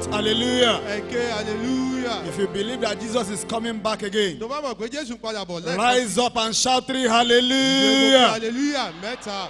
Shout hallelujah. Hallelujah. If you believe that Jesus is coming back again, Tó bá mọ̀ pé Jésù padà bọ̀ lẹ́ẹ̀kan. rise up and shout 3 hallelujah. Hallelujah mẹ́ta.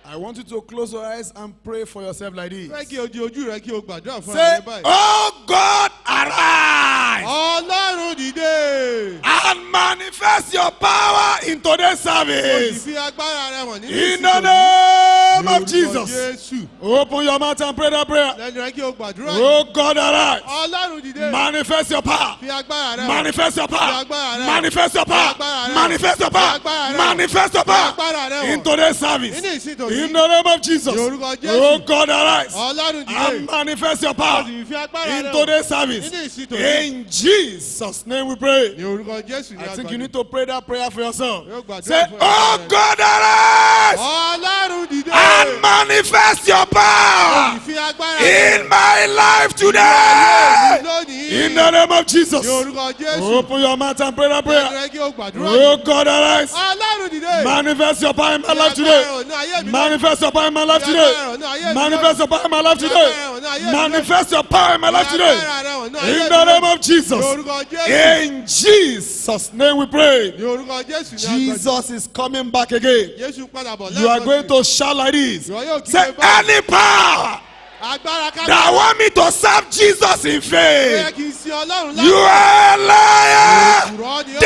I want you to close your eyes and pray for yourself like this. Fẹ́ kí o di ojú rẹ kí o gbàdúrà fún Say, ara rẹ báyìí. oh God, arise Ọlọ́run dìde. and manifest your power in today's Ó sì service. fi agbára rẹ hàn nínú In the ìsìn name of Lórúkọ Jesus. Jésù. Open your mouth and pray that prayer. Lẹ́nu rẹ kí o gbàdúrà yìí. Oh God, arise. Ọlọ́run dìde. Manifest your power. Fi agbára rẹ hàn. Manifest your power. Fi agbára rẹ hàn. Manifest your power. Fi agbára rẹ hàn. Manifest your power. Fi agbára rẹ hàn. Manifest your Fi power agbára rẹ hàn. in today's service. Nínú ìsìn tòní. In the name of Jesus. Lórúkọ Jésù. Oh God, arise Ọlọ́run and dìde. manifest your Ó power sì fi agbára in rẹ hàn. today's service. Nínú ìsìn tòní. In Jesus' name we pray. Ní orúkọ Jésù ní I think you agbára. need to pray that prayer for yourself. Yóò gbàdúrà Say, fún oh ẹ̀rọ rẹ. God, arise Ọlọ́run dìde. and manifest your Ó power sì fi agbára rẹ in my life hàn. today. Lónìí. In the name of Jesus. Ní orúkọ Jésù. Open your mouth and pray that Lẹ́nu prayer. rẹ kí o gbàdúrà Oh yìí. God, arise. Ọlọ́run dìde. Manifest your power in my Fi life agbára today. hàn ní ayé mi lónìí. Manifest your power in my life Fi today. agbára hàn ní ayé mi Manifest your power in my life Fi today. agbára hàn ní ayé mi Manifest your power in my life Fi today. agbára rẹ hàn ní ayé In mi the name lónìí. of Jesus. Ní orúkọ Jésù. In Jesus' name we pray. Ní orúkọ Jésù ní agbára. Jesus is coming back again. Jésù padà bọ̀ You are lẹ́ẹ̀kan going sí. to shout like this. Ìwọ yóò kígbe Say, báyìí. any power Agbára that want me to serve Jesus in Ó yẹ faith, kí n sin Ọlọ́run you láti. are a liar. Òpùrọ́ ni ó.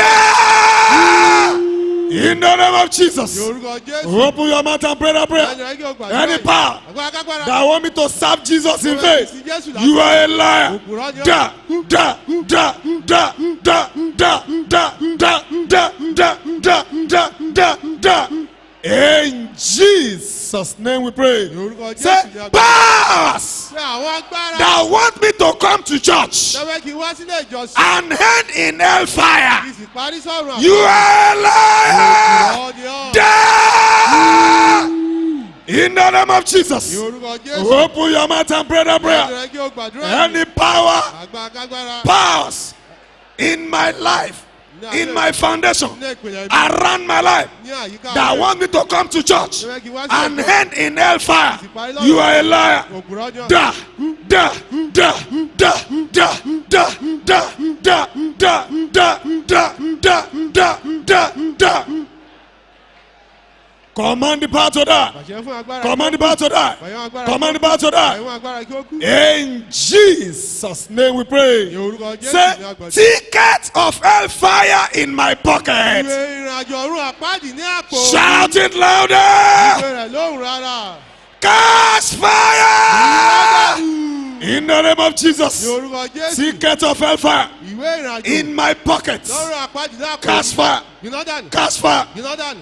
Die! In the name of Ní Jesus. orúkọ Jésù. Open your mouth and pray that prayer. Lẹ́nu rẹ kí o gbàdúrà Any yìí. power Agbára kágbára. that want me to serve Jesus in Ó yẹ kí n faith, sin Jésù láti. you are a liar. Òpùrọ́ ni ó. Da, da, da, da, da, da, da, da, da, da, da, da, da, da. In Jesus' name we pray. Ní orúkọ Say, Jésù ní agbára. powers Ṣé àwọn agbára. that want me to come to church Lọ́wọ́ kí n wá sílé ìjọsìn. and end in hellfire, Kì í sì parí sọ̀rọ̀ àpò. you are a liar. Òpùrọ́ ni ó. Die! In the name of Ní Jesus. orúkọ Jésù. Open your mouth and pray that Lẹ́nu prayer. rẹ kí o gbàdúrà yìí. Any power, Agbára kágbára. powers in my life, in my foundation, Ní ìpìlẹ̀ ibi. around my life, Ní àyíká that rẹ. want me to come to church Lọ́wọ́ kí n wá sílé and ìjọsìn. end in hellfire, you are a liar. Òpùrọ́ ni ó. Da, da, da, da, da, da, da, da, da, da, da, da, da, da, da. Command the power to die. Pàṣẹ fún agbára. Command the power to die. Pàṣẹ agbára. Command the power to die. Pàṣẹ agbára kí ó kú. In Jesus' name we pray. Ní orúkọ Jésù ní Say, agbára. ticket of hellfire in my Ìwé pocket. ìrìnàjò ọ̀run àpáàdì ní àpò. Shout it louder. Ìwé rẹ̀ lóhùn rárá. Catch fire. Ní In the name of Jesus. orúkọ Jésù. Ticket of hellfire Ìwé ìrìnàjò in my pocket. lọ́rùn àpáàdì ní àpò. Catch fire. Gbiná dànù. Catch fire. Gbiná dànù.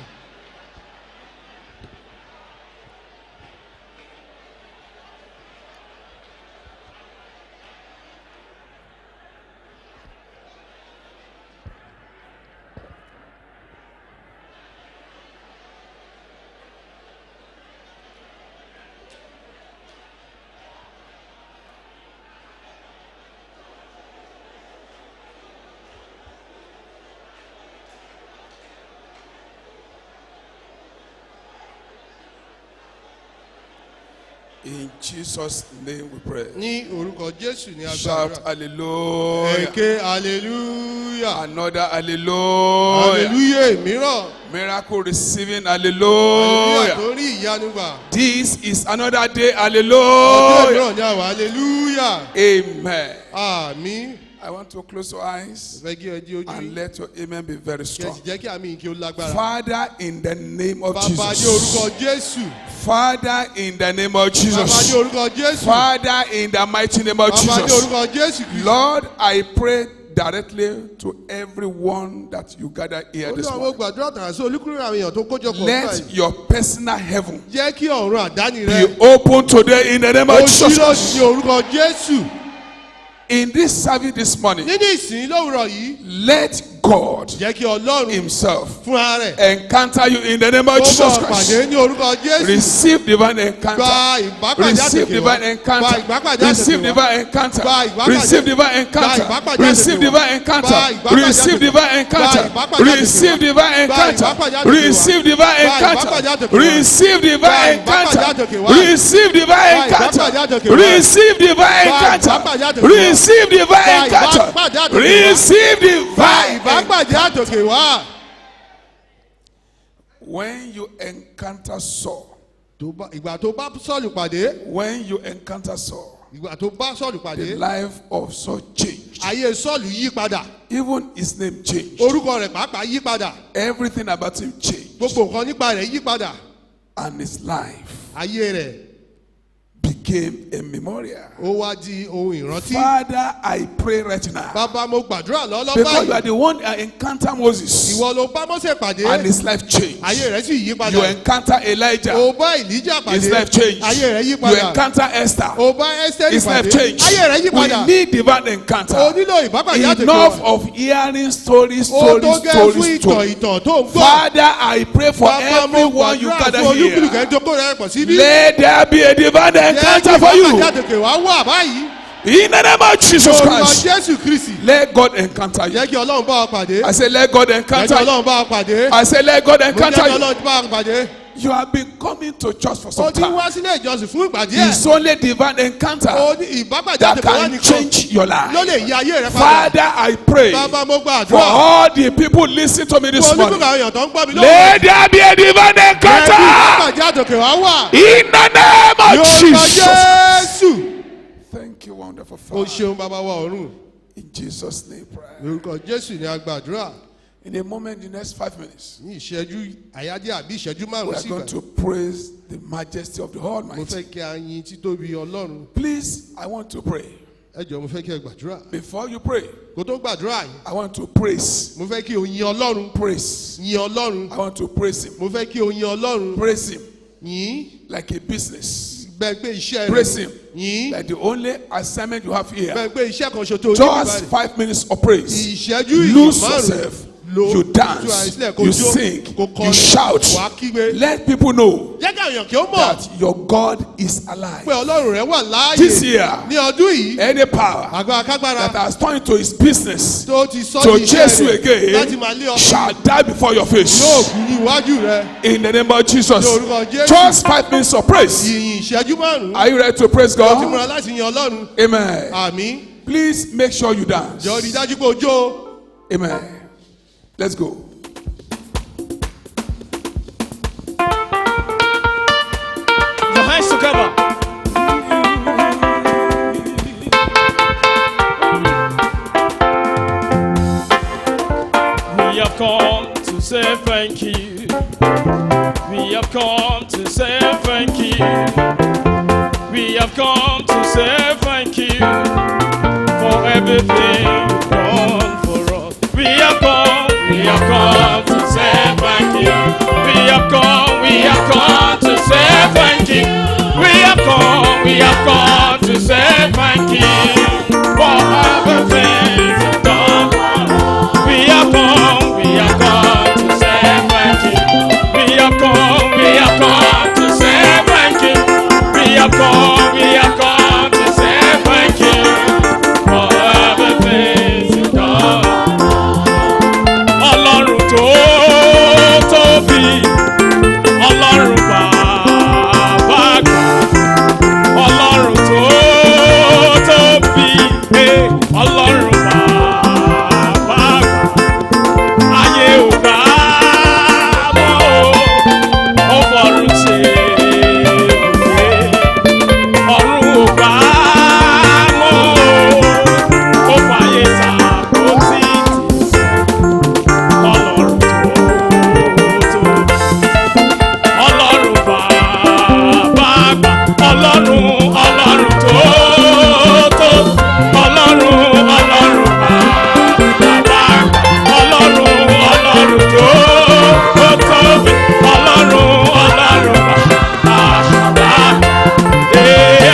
In Jesus' name we pray. Ní orúkọ Jésù ní Shout agbára. hallelujah. Èké hallelujah. Another hallelujah. Hallelujah mìíràn. Miracle receiving Hallelujah hallelujah. tó rí ìyanu gbà. This is another day Ọjọ́ hallelujah. mìíràn ní àwọ̀ hallelujah. Amen. Àmín. I want to close your eyes Fẹ́ kí ẹ di ojú and yín. let your amen be very Kí ẹ strong. sì jẹ́ kí àmì kí ó lágbára. Father, in the name of Bàbá ní Jesus. orúkọ Jésù. Father, in the name of Bàbá ní Jesus. orúkọ Jésù. Father, in the mighty name of Bàbá ní Jesus. orúkọ Jésù Kristi. Lord, I pray directly to everyone that you gather here this Olúwa mo morning. gbàdúrà tàrà sí olúkúlùkù àwọn èèyàn tó kójọ pọ̀ Let your personal heaven Jẹ́ kí ọ̀run àdáni be rẹ. open today in the name of Ó ṣí lóṣù Jesus. ní orúkọ Jésù. In this service this morning, Nínú ìsìn lówùrọ̀ yìí. let God jẹ́ kí Ọlọ́run Himself fúnra rẹ̀ encounter you in the name of ó Jesus bọ̀ Christ. pàdé ní orúkọ Jésù. Receive divine encounter. Gba ìbápàdé Receive àtẹ̀kẹ́ divine wá. encounter. Gba ìbápàdé Receive àtẹ̀kẹ́ wá. divine encounter. Gba ìbápàdé. Receive divine encounter. Gba ìbápàdé Receive àtẹ̀kẹ́ wá. divine encounter. Gba ìbápàdé Receive àtẹ̀kẹ́ divine wá. encounter. Gba ìbápàdé àtẹ̀kẹ́ wá. Receive divine Gba encounter. ìbápàdé àtẹ̀kẹ́ wá. Receive divine Gba encounter. ìbápàdé àtẹ̀kẹ́ wá. Receive divine Gba ìbápàdé àtẹ̀kẹ́ encounter. wá. Receive divine Gba ìbápàdé encounter. àtẹ̀kẹ́ wá. Receive divine Gba encounter. ìbápàdé àtẹ̀kẹ́ wá. Receive divine Gba encounter. ìbápàdé àtẹ̀kẹ́ wá. Receive Gba divine ìbápàdé àtẹ̀kẹ́ wá. When you encounter Saul, Ìgbà tó bá Sọ́ọ̀lù pàdé. when you encounter Saul, Ìgbà tó bá Sọ́ọ̀lù the pàdé. life of Saul changed. Ayé Sọ́ọ̀lù yí padà. Even his name changed. Orúkọ rẹ̀ pàápàá yí padà. Everything about him changed. Gbogbo nǹkan nípa rẹ̀ yí padà. And his life Ayé rẹ̀ became a memorial. ó wá di ohun ìrántí. Father, I pray right now. Bàbá mo gbàdúrà lọ́lọ́ Because you are báyìí. the one that encounter Moses. Ìwọ ló bá Mósè pàdé. And his life changed. Ayé rẹ̀ sì yí padà. You encounter Elijah. Ó bá Èlíjà pàdé. His life changed. Ayé rẹ̀ yí You padà. encounter Esther. Ó bá Ẹ́sítérì His life pàdé. changed. Ayé rẹ̀ yí padà. We need divine Ó encounter. nílò ìbápàdé àtẹ̀kọ́. Enough of hearing stories, Ó stories, tó gẹ́ stories, fún stories. ìtàn tó ń gbọ́. Father, I pray for Bàbá mo everyone you gbàdúrà gather fún olúkúlùkù here. ẹjọ́ kó rẹ̀ pọ̀ síbí. Let there be a divine Jẹ́ kí encounter for ìbápàdé you. àtẹ̀kọ́ wá wà báyìí. In the name of Jesus Orúkọ Christ. Jésù Kristi. Let God encounter you. Jẹ́ kí Ọlọ́run bá wa pàdé. I say, let God Jẹ́ kí encounter you. Ọlọ́run bá wa pàdé. I say, let God Mo jẹ́ kí encounter you. Ọlọ́run bá wa pàdé. You have been coming to church for Ó some ti time. wá sílé ìjọsìn fún ìgbà díẹ̀. It's only divine encounter Ó ní ìbápàdé that àtẹ̀kọ́ wá can nìkan change your ló life. lè yí ayé rẹ padà. Father, I pray Bàbá mo for gbàdúrà. all the people listening to me this Fún olúkúlùkù morning. àwọn èèyàn tó ń gbọ́ mi lóhùn. Let there be a divine Jẹ́ kí encounter ìbápàdé àtẹ̀kọ́ wá wà. in the name Ní of orúkọ Jesus. Jésù. Thank you, wonderful O Father. ṣeun bàbá wa ọ̀run. In Jesus' name, pray. Ní orúkọ Jésù ni a gbàdúrà. In a moment, in the next 5 minutes, Ní ìṣẹ́jú àyájẹ́ àbí ìṣẹ́jú we márùn-ún are sí going ìgbà. to praise the majesty of the Mo Almighty. fẹ́ kí a yin títóbi Ọlọ́run. Please, I want to pray. Ẹ jọ̀ọ́ mo fẹ́ kí ẹ gbàdúrà. Before you pray, Kó tó gbàdúrà yìí, I want to praise. mo fẹ́ kí o yin Ọlọ́run. Praise. Yin Ọlọ́run. I want to praise Him. Mo fẹ́ kí o yin Ọlọ́run. Praise Him Yìn like a business. bẹ́ẹ̀ pé iṣẹ́ Praise rẹ̀. Him Yìn like the only assignment you have here. bẹ́ẹ̀ pé iṣẹ́ kan ṣoṣo tó ní Just ìbáraẹ̀. 5 minutes of praise. Ìṣẹ́jú Lose márùn-ún yourself. lo You tú dance. àìsílẹ̀ kó You jó, sing. kó You kọrin, shout. wàá kígbe. Let people know Jẹ́ kí àwọn èèyàn kí ó mọ̀ that your God is pé alive. Ọlọ́run rẹ̀ wà láàyè. This year, Ní ọdún yìí, any power agbára kágbára that has turned into his business tó ti sọ to ní chase you iṣẹ́ rẹ̀ láti máa lé again ọkùnrin shall die before your yóò face. kú ní iwájú rẹ̀. In the name of Jesus. Ní orúkọ Jésù. Just 5 minutes of praise. Ìyìn ìṣẹ́jú márùn-ún. Are you ready to praise Ó ti múra God? láti yin Ọlọ́run. Amen. Àmín. Please make sure you dance. Jọ̀ọ́ rí dájú pé o jó. Amen. Let's go. Your hands together. We have come to say thank you. We have come to say thank you. We have come to say thank you for everything you've done for us. We have come to say thank you. We have come to say thank you. We have come to say thank you for everything you've done for us. We have come to say thank you. We have come to say thank you. We have come to say thank you for everything you've done. Ọlọ́run tó tóbi, Ọlọ́run bàbá àgbà, Ọlọ́run tó tóbi, Ọlọ́run bàbá àgbà. Ayé ò gbà mọ́ o, ó fọ̀run ṣe ibùgbé. Ọ̀run ò gbà mọ́ o, ó fàyè ṣàkóso ìtìsẹ̀. Ọlọ́run tó tóbi, Ọlọ́run bàbá àgbà, Ọlọ́run tó tóbi, Ọlọ́run bàbá àgbà, Ọlọ́run tó tóbi, Ọlọ́run bàbá àgbà.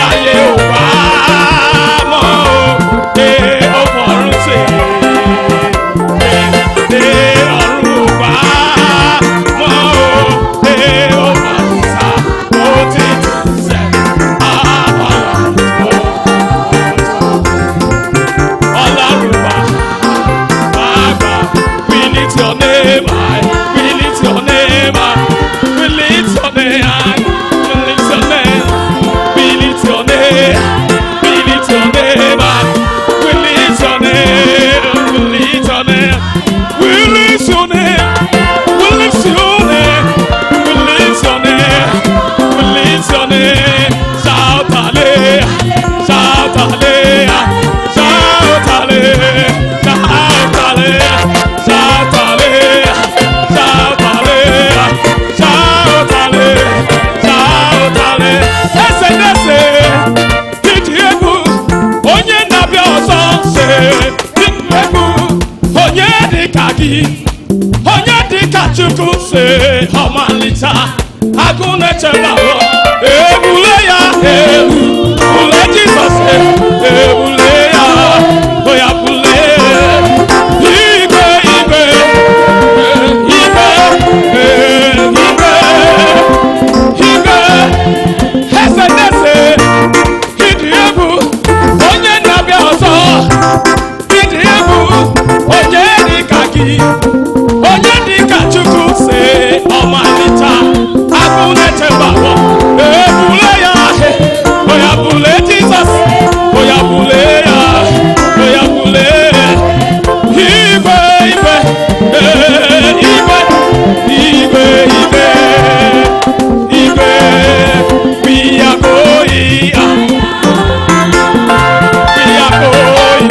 Ayé ò bá mọ́ o, ó fọ̀run ṣe. malita agune chembawo ebuleya ebule Jesus ebuleya oya bule ibe ibe ibe ibe hesenese idiebu onye nabia ọzọ idiebu onye dikaki onye dịka Chukwu si ọmalịcha agụ na-echebawọ ebule ya oya bule Jizọs oya bule ya oya bule ibe ibe ibe ibe ibe ibe we are going we are going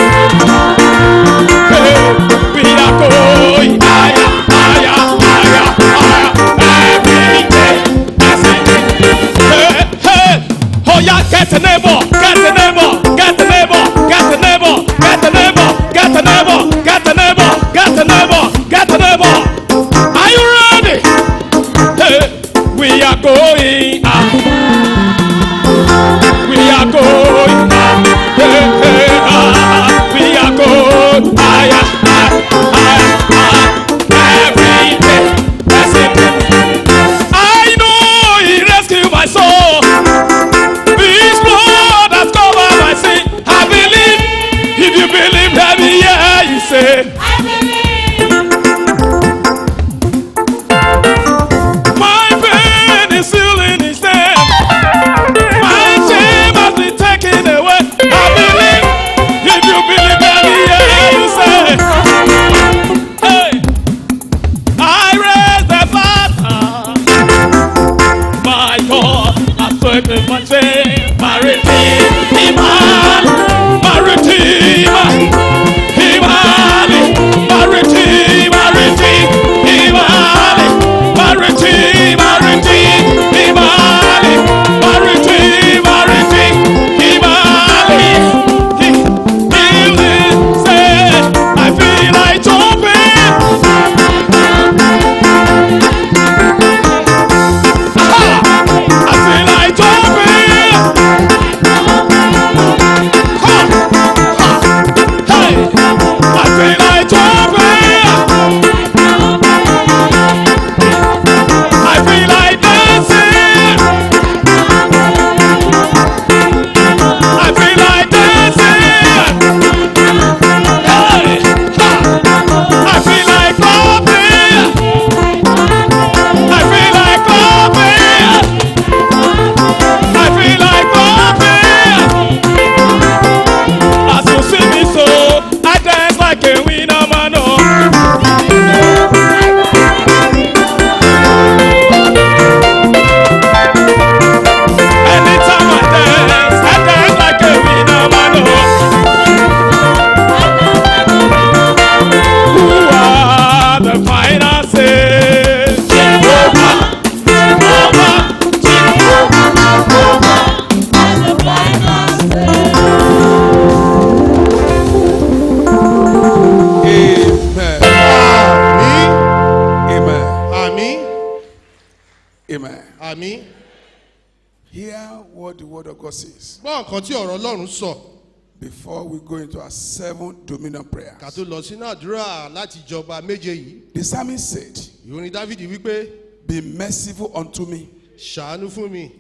we are going higher, higher, higher, higher, every day. That's it. Hey, hey. Oh yeah, get the neighbor, get the neighbor, get the neighbor, get the neighbor, get the neighbor, get the neighbor, get the neighbor, get the neighbor, get the neighbor. Are you ready? Hey, we are going up. We are going up. Hey, hey, we are going higher, higher, higher, higher. Every day, that's it. I know He rescued my soul. His blood has covered my sin. I believe. If you believe, let me hear you say. My pain is still in His name. My shame has been taken away. I believe. If you believe, let me hear you say. Hey, I raise the banner. My God has taken my shame. My Redeemer, my Redeemer, my Redeemer, Redeemer, my Redeemer, Redeemer, my Redeemer, Redeemer. Healing said, I feel like jumping. I feel like jumping. Hey, I feel like jumping. I feel like dancing. I feel like dancing. Hey, I feel like clapping. I feel like clapping. I feel like clapping. As you see me so, I dance like a winner man. Oh. Anytime I dance like a winner man. Oh. Who are the finances? Jehovah, Jehovah, Amen. Amen. Àmín. Amen. Àmín. Hear what the word of God says Gbọ́ nǹkan tí ọ̀rọ̀ Ọlọ́run sọ before we go into our 7 dominion prayers. ká tó lọ sínú àdúrà láti jọba méje yìí. The psalmist said, Ìwé Dáfídì wípé, be merciful unto me, ṣàánú fún mi,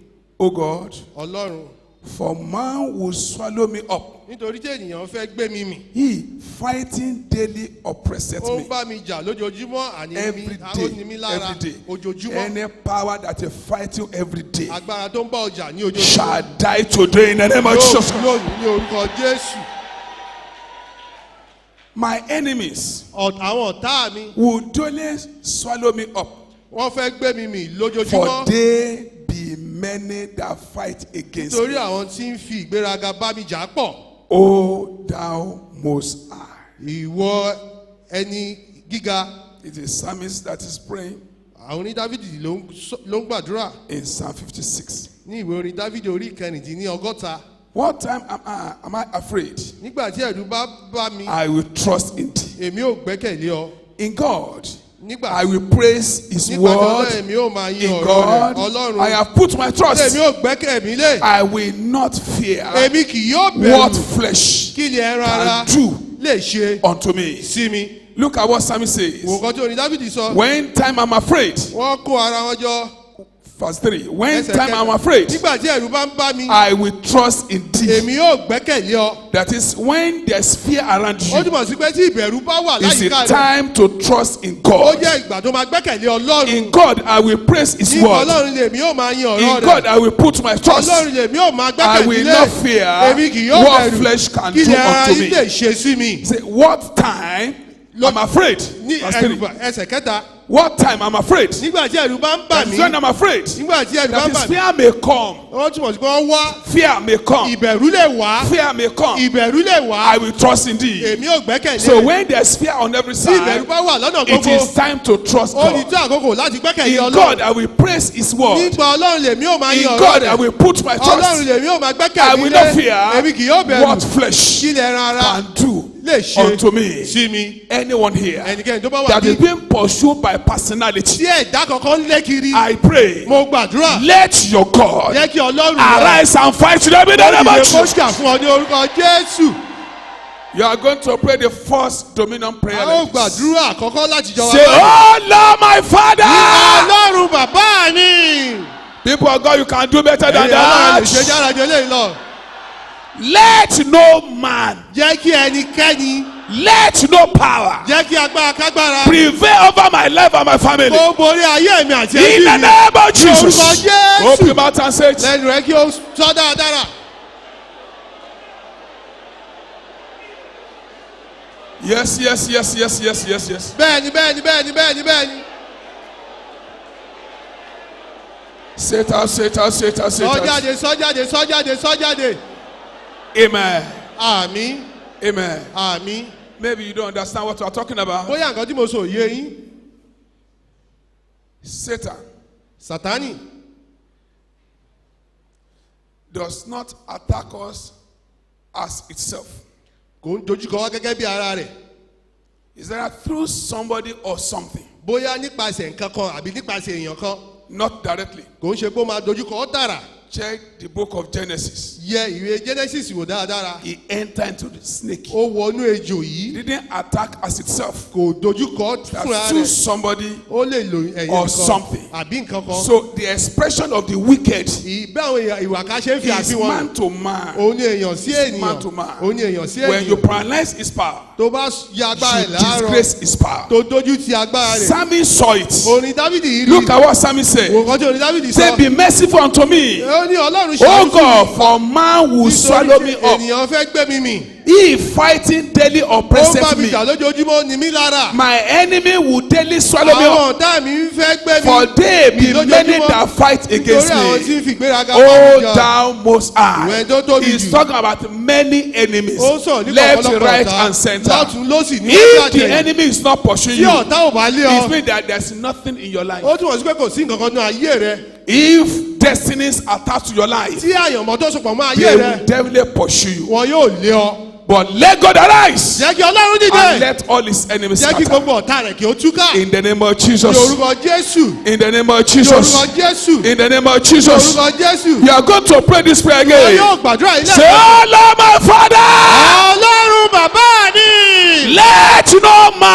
O God, Ọlọ́run, for man will swallow me up. nítorí tí ènìyàn fẹ́ gbé mi mì. He fighting daily oppresseth Ó ń me. bá mi jà lójoojúmọ́, àní Every ó ní mi day, lára every day. ojoojúmọ́. Any power that will fight you every day Agbára tó ń bá ọjà ní ojoojúmọ́. shall die today in the name of Yóò Jesus. kú lónìí ní orúkọ Jésù. My enemies Àwọn ọ̀tá mi, will daily swallow me up, wọ́n fẹ́ gbé mi mì for lójoojúmọ́. they be many that fight against Nítorí me. àwọn tí ń fi ìgbéraga bá mi jà pọ̀. O thou most high. Ìwọ ẹni gíga. It is psalmist that is praying Àwọn oní Dáfídì ló ń gbàdúrà in Psalm 56. ní ìwé orin Dáfídì orí ìkẹrìndínlọ́gọ́ta. What time am I afraid? Nígbà tí ẹ̀rù bá bá mi, I will trust in thee. èmi ò gbẹ́kẹ̀lé ọ. In God, nígbà I will praise His nígbà tí word èmi ó máa yin in ọ̀rọ̀ God. rẹ̀ Ọlọ́run. I have put my èmi trust. ó gbẹ́kẹ̀ mi lé. I will not fear èmi kì yóò what bẹ̀rù flesh kí ni ẹran ara can do lè ṣe unto me. sí mi. Look at what Psalmist says. wò kàn tí orin Dáfídì sọ. When time I'm afraid, wọ́n kó ara wọn jọ. verse 3. When Ẹsẹ̀ time kẹta. I'm afraid, nígbà tí ẹ̀rù bá ń bá mi. I will trust in thee. èmi yóò gbẹ́kẹ̀lé ọ. That is, when there's fear around ó you, túmọ̀ sí pé tí ìbẹ̀rù bá wà it's láyìíká a rẹ̀. time to trust in ó God. jẹ́ ìgbà tó máa gbẹ́kẹ̀lé Ọlọ́run. In God, I will praise His ní word. Ọlọ́run lèmi yóò máa yin ọ̀rọ̀ In God, rẹ̀. I will put my trust. Ọlọ́run lèmi yóò máa I will gbẹ́kẹ̀lé. not fear èmi kì yóò what bẹ̀rù flesh can kí do ni ara unto yín lè me. ṣe sí mi. Say, what time I'm afraid. ní Verse ẹ̀rù 3. ẹsẹ̀ kẹta. What time I'm afraid. nígbà tí ẹ̀rù bá ń bà That mí. is when I'm afraid. nígbà tí ẹ̀rù bá That ń is, bà mí. fear may come. ó túmọ̀ sí pé wọ́n wá. Fear may come. ìbẹ̀rù lè wá. Fear may come. ìbẹ̀rù lè wá. I will trust in thee. èmi ò gbẹ́kẹ̀lé. So when there's fear on every tí ìbẹ̀rù side, bá wà lọ́nà it gbogbo. is time to trust ó ní God. tó àkókò láti gbẹ́kẹ̀lé In Ọlọ́run. God, I will praise His word. nípa Ọlọ́run lèmi yóò máa yin In ọ̀rọ̀ God, I rẹ̀. will put my Ọlọ́run trust. lèmi yóò máa I gbẹ́kẹ̀lé. will not fear èmi kì yóò bẹ̀rù. what flesh kí ni ẹran ara can do lè ṣe unto me. sí mi. Anyone here ẹnikẹ́ni tó bá wà that is ní. being pursued by personality, tí ẹ̀dá kankan ń lé kiri. I pray, mo gbàdúrà. let your God jẹ́ kí Ọlọ́run arise and fight them in the name of ìdè Jesus. kóṣà fún ọ ní orúkọ Jésù. You are going to pray the first dominion prayer. a ó like this. gbàdúrà àkọ́kọ́ láti jọ wá. Say, oh Lord, my Father. Ọlọ́run bàbá mi. People of God, you can do better than ẹ̀yin Ọlọ́run lè ṣe that. jára jọ eléyìí lọ. Let no man, jẹ́ kí ẹnikẹ́ni. let no power jẹ́ kí agbára kágbára. prevail over my life and my family. kó borí ayé mi àti In ẹbí the mi. name of ní orúkọ Jesus. Open your Jésù. mouth and say it. lẹ́nu rẹ̀ kí o sọ dáradára. Yes, yes, yes, yes, yes, yes, yes. bẹ́ẹ̀ni bẹ́ẹ̀ni bẹ́ẹ̀ni bẹ́ẹ̀ni bẹ́ẹ̀ni. Say it out, say it out, say it out, say sọ it out. jáde sọ jáde sọ jáde sọ jáde. Amen. àmín Amen. àmín. Maybe you don't understand what we are talking about. bóyá nǹkan tí mo sọ yé yín. Satan Sátánì does not attack us as itself. kò ń dojúkọ wá gẹ́gẹ́ bí ara rẹ̀. Is that through somebody or something? bóyá nípasẹ̀ nǹkan kan àbí nípasẹ̀ èèyàn kan. Not directly. kò ń ṣe pé ó máa dojúkọ ọ́ tààrà. Check the book of Genesis. yẹ ìwé Genesis wò dáradára. He entered into the snake. ó wọnú ejò He yìí. didn't attack as itself. kò dojúkọ That fúnra through rẹ̀. somebody. ó lè lo ẹ̀yẹ or nǹkan something. àbí nǹkan kan. So the expression of the wicked ìbẹ́ àwọn ìwà ká ṣe ń fi is àbí wọn. man to man. òun ni èèyàn sí It's man ènìyàn. to man. òun ni èèyàn sí When you ènìyàn. paralyze his power, tó bá ya agbára you ẹ̀ láàárọ̀. disgrace his power. tó dojú ti agbára rẹ̀. Psalmist saw it. orin Dáfídì yìí Look rí. at what Psalmist said. wò kàn tí orin Dáfídì Say, sọ. be merciful unto me. ó ní Ọlọ́run Oh ṣàánú fún God, mi. for man will swallow me up. ènìyàn fẹ́ gbé mi mì. He fighting daily ó ń bá oppresseth mi me. jà lójoojúmọ́ ní mí lára. My enemy will daily swallow me up. àwọn ọ̀tá mi ń fẹ́ gbé mi. For they be lójoojúmọ́. many that fight against nítorí àwọn tí me. ń fi ìgbéraga bá Oh, mi jà. thou most high. ìwẹ̀ tó tóbi He's jù. talking about many enemies. ó sọ̀rọ̀ nípa Left, ọ̀pọ̀lọpọ̀ right, ọ̀tá. and center. lọ́tún lósì ní If wájú the àtẹ̀yìn. enemy is not pursuing tí you, ọ̀tá ò bá lé it ọ. means that there's nothing in your life. ó túmọ̀ sí pé kò sí nǹkan kan ní ayé rẹ. If destinies attached to your life, tí àyànmọ́ tó sopọ̀ mọ́ ayé they rẹ. will definitely pursue you. wọn yóò lé ọ. But let God arise jẹ́ kí Ọlọ́run and dìde. let all his enemies jẹ́ kí scatter. gbogbo ọ̀tá rẹ̀ kí ó túká. In the name of ní Jesus. orúkọ Jésù. In the name of ní Jesus. orúkọ Jésù. In the name of ní Jesus. orúkọ Jésù. You are going to pray this prayer wọn again. yóò gbàdúrà yìí Say, oh Lord, my Father, Ọlọ́run bàbá mi. let no má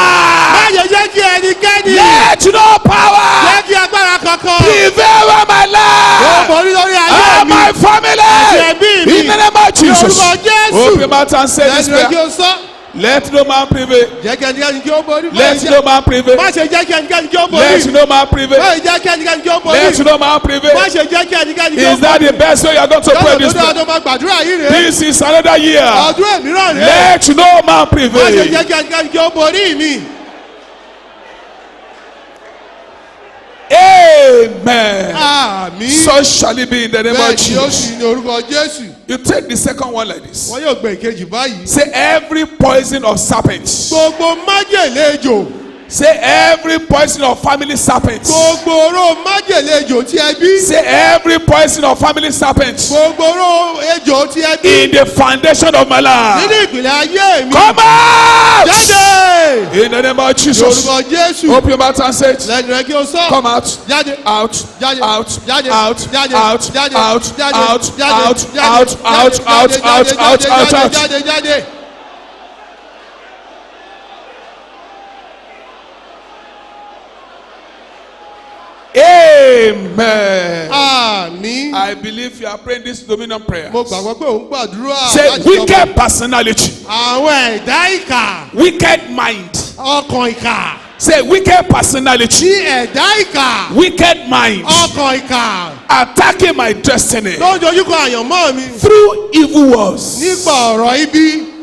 man, yẹ jẹ́ kí ẹnikẹ́ni. let no power jẹ́ kí agbára kankan. prevail over my ó life borí lórí ayé and mi. my family. ẹbí mi. In the name of Jesus. orúkọ Jésù. Open your mouth and say this lẹ́nu rẹ̀ kí prayer. o sọ. Let no man prevail. jẹ́ kí ẹnikẹ́ni kí ó borí. Let no man prevail. má ṣe jẹ́ kí ẹnikẹ́ni kí ó borí. Let no man prevail. má ṣe jẹ́ kí ẹnikẹ́ni kí ó borí. Let no man má prevail. ṣe jẹ́ kí ẹnikẹ́ni kí ó Is that borí. the best way you are going to pray lọ́dọ̀ this tó dáa prayer? tó máa gbàdúrà yìí rèé. This is another year. ọdún èmíràn rèé. Let no man má ṣe prevail. jẹ́ kí ẹnikẹ́ni kí ó borí mi. Amen. àmín. So shall it be in the name of bẹ́ẹ̀ ni ó Jesus. sì ní orúkọ Jésù. You take the second one like this. wọ́n yóò gbé ìkejì báyìí. Say every poison of serpents. gbogbo májèlé ejò. Say every poison of family serpents. gbogbo oró májèlé ejò tí ẹ bí. Say every poison of family serpents. gbogbo oró ejò ejò ti ẹbí. in the foundation of my life. Nínú ìpìlẹ̀ ayé mi. Come out. Jáde. In the name of Jesus. Lórúkọ Jésù. Open your mouth and say it. Lẹ́nu rẹ̀ kí o sọ. Come out. Jáde. Out. Jáde. Out. Jáde. Out. Jáde. Out. Jáde. Out. Jáde. Out. Jáde. Out. Jáde. Out. Jáde. Out. Jáde. Out. Jáde. Out. Jáde. Out. Jáde. Out. Out. Jáde. Jáde. Amen. Àmín. I believe you are praying this dominion prayer. Mo gbàgbọ́ pé òun gbàdúrà. Say láti wicked personality, àwọn ẹ̀dá ìkà. wicked mind. Ọkàn ìkà. Say wicked personality, Tí ẹ̀dá ìkà. wicked mind, Ọkàn ìkà. attacking my destiny Ló ń dojúkọ àyànmọ́ mi. through evil words. Nípa ọ̀rọ̀ ibi.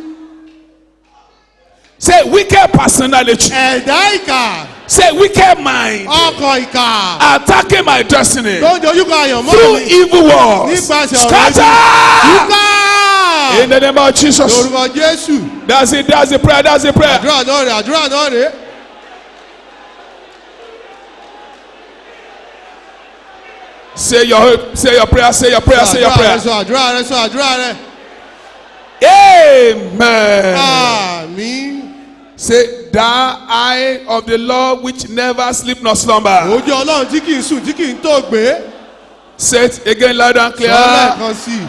Say wicked personality, Ẹ̀dá ìkà. say wicked mind, Ọkàn ìkà. attacking my destiny Ló ń dojúkọ àyànmọ́ through mi. evil words. Nípasẹ̀ ọ̀rọ̀ ibi. Scatter Yúká. in the name of Jesus. Lórúkọ Jésù. That's it. That's the prayer. That's the prayer. Àdúrà náà rè. Àdúrà náà rè. Say your prayer. Say your prayer. Say your Àdúrà rẹ prayer. sọ àdúrà rẹ sọ àdúrà rẹ. Amen. Àmín. Say, thou eye of the Lord which never sleep nor slumber. Ojú Ọlọ́run tí kì í sùn tí kì í tó gbé. Say it again loud and Sọ clear. lẹ́ẹ̀kan sí i.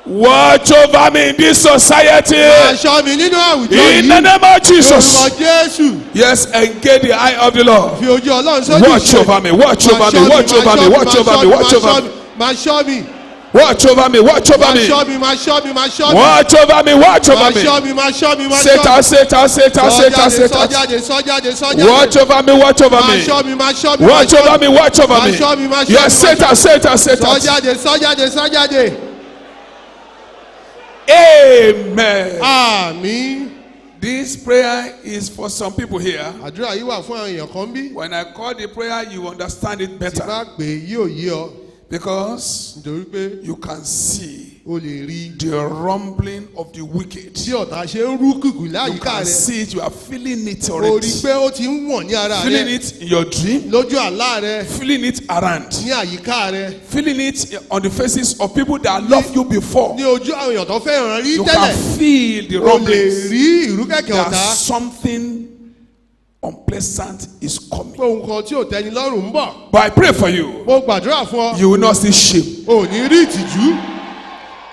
Watch over me in this society. Aṣọ mi nínú àwùjọ In the yìí. name of Jesus. Lórúkọ Jésù. Yes, engage the eye of the Lord. Fi ojú Ọlọ́run sójú Watch over me. Watch over me. Watch over me. Watch over me. Watch over me. Máa ṣọ́ mi. Watch over me. Watch over Máa me. ṣọ́ mi. Máa ṣọ́ mi. Máa ṣọ́ mi. Watch over me. Watch Máa over me. ṣọ́ mi. Máa ṣọ́ mi. Máa Say it ṣọ́ mi. out. Say it out. Say it out. Say it out. Say it Sọ out. jáde. Sọ jáde. Sọ jáde. Watch over me. Watch over Máa me. ṣọ́ mi. Máa ṣọ́ mi. Watch over me. Watch over Máa ṣọ́ mi. me. Máa ṣọ́ mi. Yes, say it out. Say it out. Say it Sọ out. jáde. Sọ jáde. Sọ jáde. Amen. Àmín. This prayer is for some people here. Àdúrà yìí wà fún àwọn èèyàn kan bí. When I call the prayer, you understand it Tí better bá pè é yóò yé ọ. because Nítorí pé you can see o lè rí the rumbling of the wicked. tí ọ̀tá ṣe ń rú kùkù You láyìíká can rẹ̀. see it. You are feeling it O already. rí pé ó ti ń wọ̀n ní ara Feeling rẹ̀. it in your dream. Lójú àlá rẹ̀. Feeling it around. Ní àyíká rẹ̀. Feeling it on the faces of people that love you before. Ní ojú àwọn èèyàn tó fẹ́ràn rí You tẹ́lẹ̀. can feel the O lè rumblings rí ìrúkẹ̀kẹ̀ that ọ̀tá. something unpleasant is coming. Pé ohun kan tí ò tẹ́ni lọ́rùn ń bọ̀. But I pray for you. Mo gbàdúrà fún ọ. You will not see shame. O ní rí ìtìjú.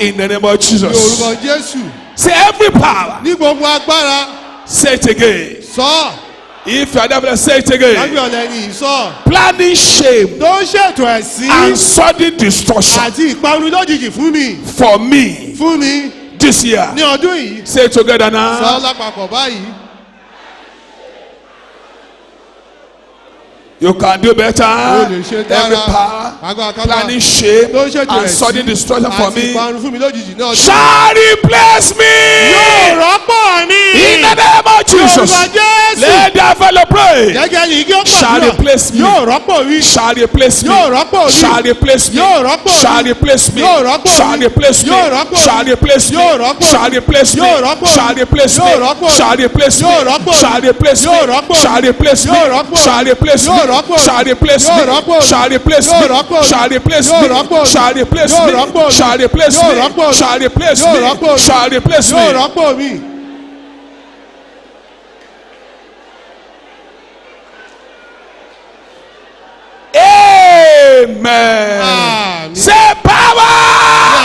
In the name of Ní Jesus. orúkọ Jésù. Say every power. Ní gbogbo agbára. Say it again. Sọ. If you are devil, say it again. Lágbè ọ̀lẹ́ni sọ. Planning shame Tó ń ṣètò ẹ̀sín. and sudden destruction Àti ìparun lójijì fún mi. for me Fún mi. this year. Ní ọdún yìí. Say it together Sọ now. lápapọ̀ báyìí. You can do better. O lè ṣe Every dára. power. Agbára kápá. Planning shame Tó ń ṣètò and sudden ẹ̀sín. destruction for Àti me ìparun fún mi lójijì ní ọdún. shall replace me. Yóò rọ́pò mi. In the name of Jesus. Yorùbá Jésù. Let the fellow pray. Gẹ́gẹ́ ni igi ó Shall pàdúrà. replace me. Yóò rọ́pò mi. Shall replace me. Yóò rọ́pò mi. Shall replace me. Yóò rọ́pò mi. Shall replace me. Yóò rọ́pò mi. Shall replace me. Yóò rọ́pò mi. Shall replace me. Yóò rọ́pò mi. Shall replace me. Yóò rọ́pò mi. Shall replace me. Yóò rọ́pò mi. Shall replace me. Yóò rọ́pò mi. Shall replace me. Yóò rọ́pò mi. Shall replace me. Yóò rọ́pò mi. Shall replace me. Yóò rọ́pò mi. Shall replace me. Yóò rọ́pò mi. Shall replace me. Yóò rọ́pò mi. Shall replace Yóò me. rọ́pò mi. Shall replace Yóò me. rọ́pò mi. Shall replace Yóò me. rọ́pò mi. Shall replace Yóò me. rọ́pò mi. Shall replace Yóò me. rọ́pò mi. Amen. Àmín. Say power.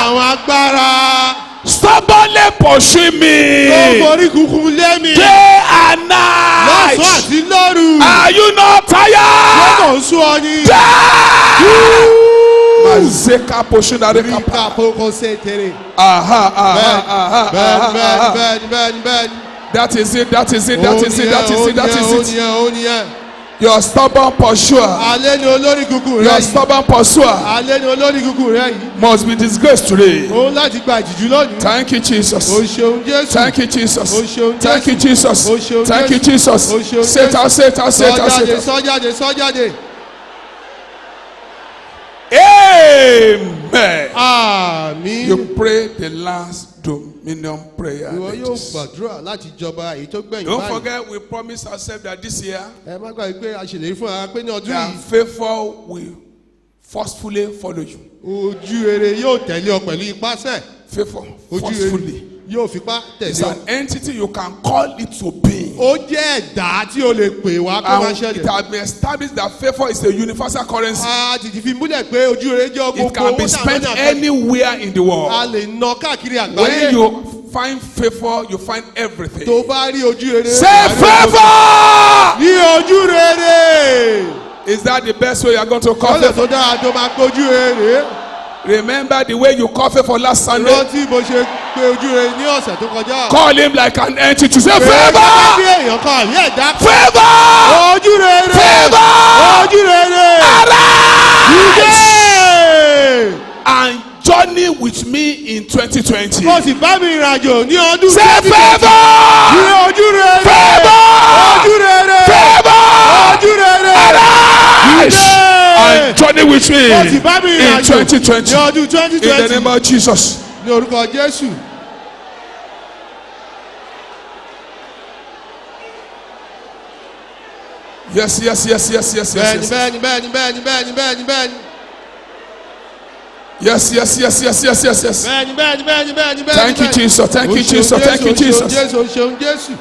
Àwọn agbára. Stubbornly pursue Tó me borí kúkú lé mi. day and Lọ́sàn-án night. àti lóru. Are you not tired? Kò ń sún ọ ní. Mazeka pursue na reka Ríkà pa. kókó ṣe tèrè. Aha, aha, aha, Bẹ́ẹ̀ni aha. bẹ́ẹ̀ni bẹ́ẹ̀ni bẹ́ẹ̀ni. That is it. That is it. That is it. That is it. That is it. Ó nìyẹn. Your stubborn pursuer. Alẹ́ ni olórí kúkú rẹ Your yìí. stubborn pursuer Alẹ́ ni olórí kúkú rẹ yìí. must be disgraced today. Òun láti gba ìjìjú lónìí. Thank you, Jesus. O ṣeun Jésù. Thank you, Jesus. O ṣeun Thank you, Jésù. Jesus. O ṣeun Thank you, Jésù. Jesus. O ṣeun Say it out, say it out, say it out, say Sọ́jáde it out. sọ́jáde sọ́jáde. Amen. Àmín. You pray the last dominion prayer. Ìwọ like yóò this. gbàdúrà láti jọba èyí tó gbẹ̀yìn Don't báyìí. forget, we promised ourselves that this year, Ẹ má gbàgbé pé a ṣèlérí fún ara pé ní ọdún that yìí. favor will forcefully follow you. Ojú rere yóò tẹ̀lé ọ pẹ̀lú ipasẹ̀. Favor Ojú forcefully. rere yóò fipá It's tẹ̀lé ọ. an entity you can call it to be. Ó jẹ́ ẹ̀dá tí o lè pè wá kó máa And it ṣẹlẹ̀. has been established that favor is a universal currency. A ti fi múlẹ̀ pé ojú rere jẹ́ It gbogbo can owó be tá a spent lọ́nà àpẹẹrẹ. anywhere in the A world. lè ná káàkiri When àgbáyé. you find favor, you find everything. Tó bá rí ojú rere. Say wàá rí favor! ní ojú rere. Is that the best way you are going to call Kọ́lẹ̀ favor? tó dára tó máa gbójú rere. Remember the way you call favor last Sunday? Rántí bó ṣe pé ojú rere ní ọ̀sẹ̀ tó kọjá. Call him like an entity. Say Bí favor! èèyàn kan àbí ẹ̀dá kan. Favor! Ojú rere. Favor! Ojú rere. Arise! Ìdè. And journey with me in 2020. Mo sì bá mi ìrìnàjò ní ọdún Say 2020. Ní favor! ojú rere. Favor! Ojú rere. Favor! Ojú rere. Arise! Ìdè. And journey with me Mo sì bá mi in ìrìnàjò 2020. ní ọdún In the 2020. name of Jesus. Ní orúkọ Jésù. Yes, yes, yes, yes, yes, yes, Bẹ́ẹ̀ni yes. bẹ́ẹ̀ni bẹ́ẹ̀ni bẹ́ẹ̀ni bẹ́ẹ̀ni bẹ́ẹ̀ni bẹ́ẹ̀ni. Yes, yes, yes, yes, yes, yes, yes. Bẹ́ẹ̀ni bẹ́ẹ̀ni bẹ́ẹ̀ni bẹ́ẹ̀ni bẹ́ẹ̀ni. Thank you, Jesus. Thank you, O ṣeun Jesus. Thank you, Jésù, o ṣeun Jesus. Jésù, o ṣeun Jésù.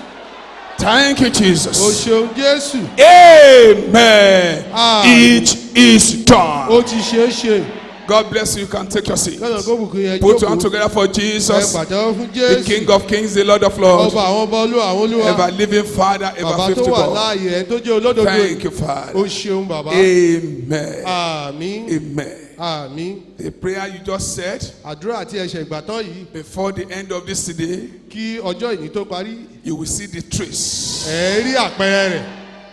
Thank you, O Jesus. ṣeun Jésù. Amen. Amen. It is done. Ó ti ṣe é ṣe. God bless you. You can take your seat. Kọ́nà kó bùkún yẹn Put your hand jókòó. together for Ẹ Jesus, pàtẹ́wọ́ fún the Jésù. King of Kings, the Lord of Lords, Ọba àwọn ọba olúwa àwọn olúwa. ever living Father, ever Bàbá tó faithful wà God. láàyè ẹ̀ tó jẹ́ olódodo. Thank you, O Father. ṣeun bàbá. Amen. Àmín. Amen. Àmín. The prayer you just said Àdúrà àti ẹ̀ṣẹ̀ ìgbàtán yìí before the end of this day, kí ọjọ́ ìní tó parí. you will see the trace Ẹ rí àpẹẹrẹ rẹ̀.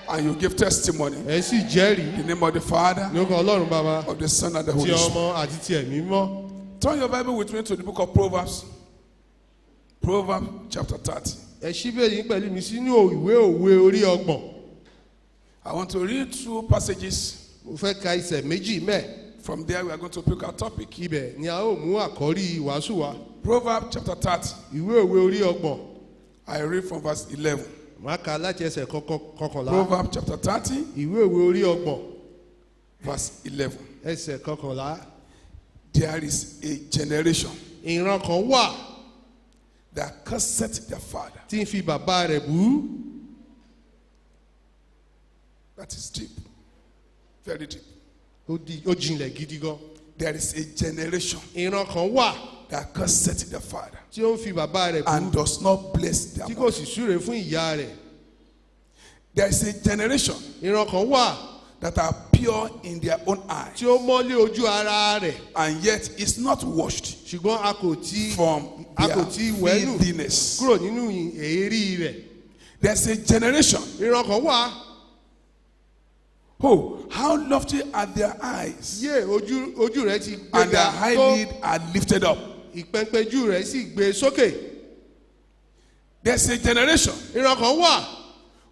and you give testimony. Ẹ sì jẹ́rìí. In the name of the Father, Ní orúkọ Ọlọ́run bàbá. of the Son, and the Ti Holy Spirit. ọmọ àti ti ẹ̀mí mọ́. Turn your Bible with me to the book of Proverbs. Proverbs chapter 30. Ẹ ṣí bẹ́ẹ̀ yín pẹ̀lú mi sínú ìwé òwe orí ọgbọ̀n. I want to read two passages. Mo fẹ́ ka ìṣẹ̀ méjì mẹ́ẹ̀. From there, we are going to pick our topic. Ibẹ̀ ni a ó mú àkọ́rí ìwàásù wa. Proverbs chapter 30. Ìwé òwe orí ọgbọ̀n. I read from verse 11. Màá ka láti ẹsẹ̀ kọkànlá. Proverbs chapter 30, Ìwé òwe orí ọgbọ̀n. verse 11. Ẹsẹ̀ kọkànlá. There is a generation Ìran kan wà that curseth their father. tí ń fi bàbá rẹ̀ bú. That is deep. Very deep. Ó jinlẹ̀ gidi gan. There is a generation Ìran kan wà that curseth their father tí ó ń fi bàbá rẹ̀ bú. and does not bless their Tí mother. kò sì súre fún ìyá rẹ̀. There is a generation Ìran kan wà that are pure in their own eyes, tí ó mọ́lé ojú ara rẹ̀. and yet is not washed Ṣùgbọ́n a kò tí from a their kò tí wẹ́lù filthiness. kúrò nínú èérí rẹ̀. There's a generation. Ìran kan wà. Oh, how lofty are their eyes, Yé ojú rẹ̀ ti and their gbéga high tó lid are lifted up. ìpẹ́ńpẹ́jú rẹ̀ sì gbé sókè. There's a generation Ìran kan wà.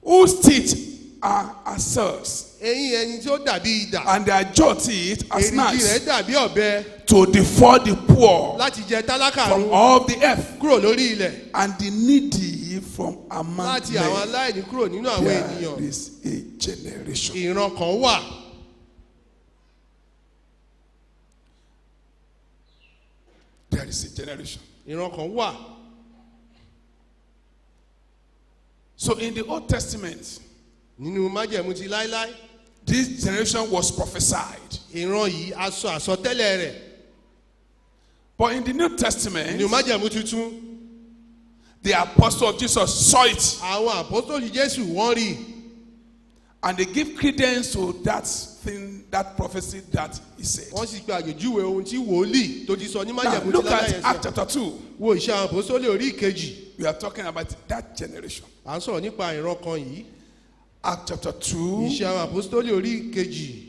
whose teeth are as swords, Eyín ẹni tí ó dàbí idà. and their jaw teeth as Èrìgì knives, rẹ̀ dàbí ọ̀bẹ to devour the poor láti jẹ tálákà from run all the earth, kúrò lórí ilẹ̀. and the needy from among Láti àwọn men. aláìní kúrò nínú àwọn There ènìyàn. is a generation. Ìran kan wà. There is a generation. Ìran kan wà. So in the Old Testament, Nínú májẹ̀mú ti láíláí. this generation was prophesied. Ìran yìí a sọ àsọtẹ́lẹ̀ rẹ̀. But in the New Testament, Nínú májẹ̀mú tuntun. the apostle of Jesus saw it, Àwọn àpọ́sítélì Jésù wọ́n rí i. and they give credence to that thing, that prophecy that he said. Wọ́n sì pe àgbèjúwe ohun tí wòlíì tó ti sọ ní Now májẹ̀mú ti look láíláí at yẹn Acts sọ. chapter 2. Wo ìṣe àwọn àpọ́sítélì orí ìkejì. We are talking about that generation. À ń sọ̀rọ̀ nípa ìran kan yìí. Acts chapter 2. Ìṣe àwọn àpọ́sítélì orí ìkejì.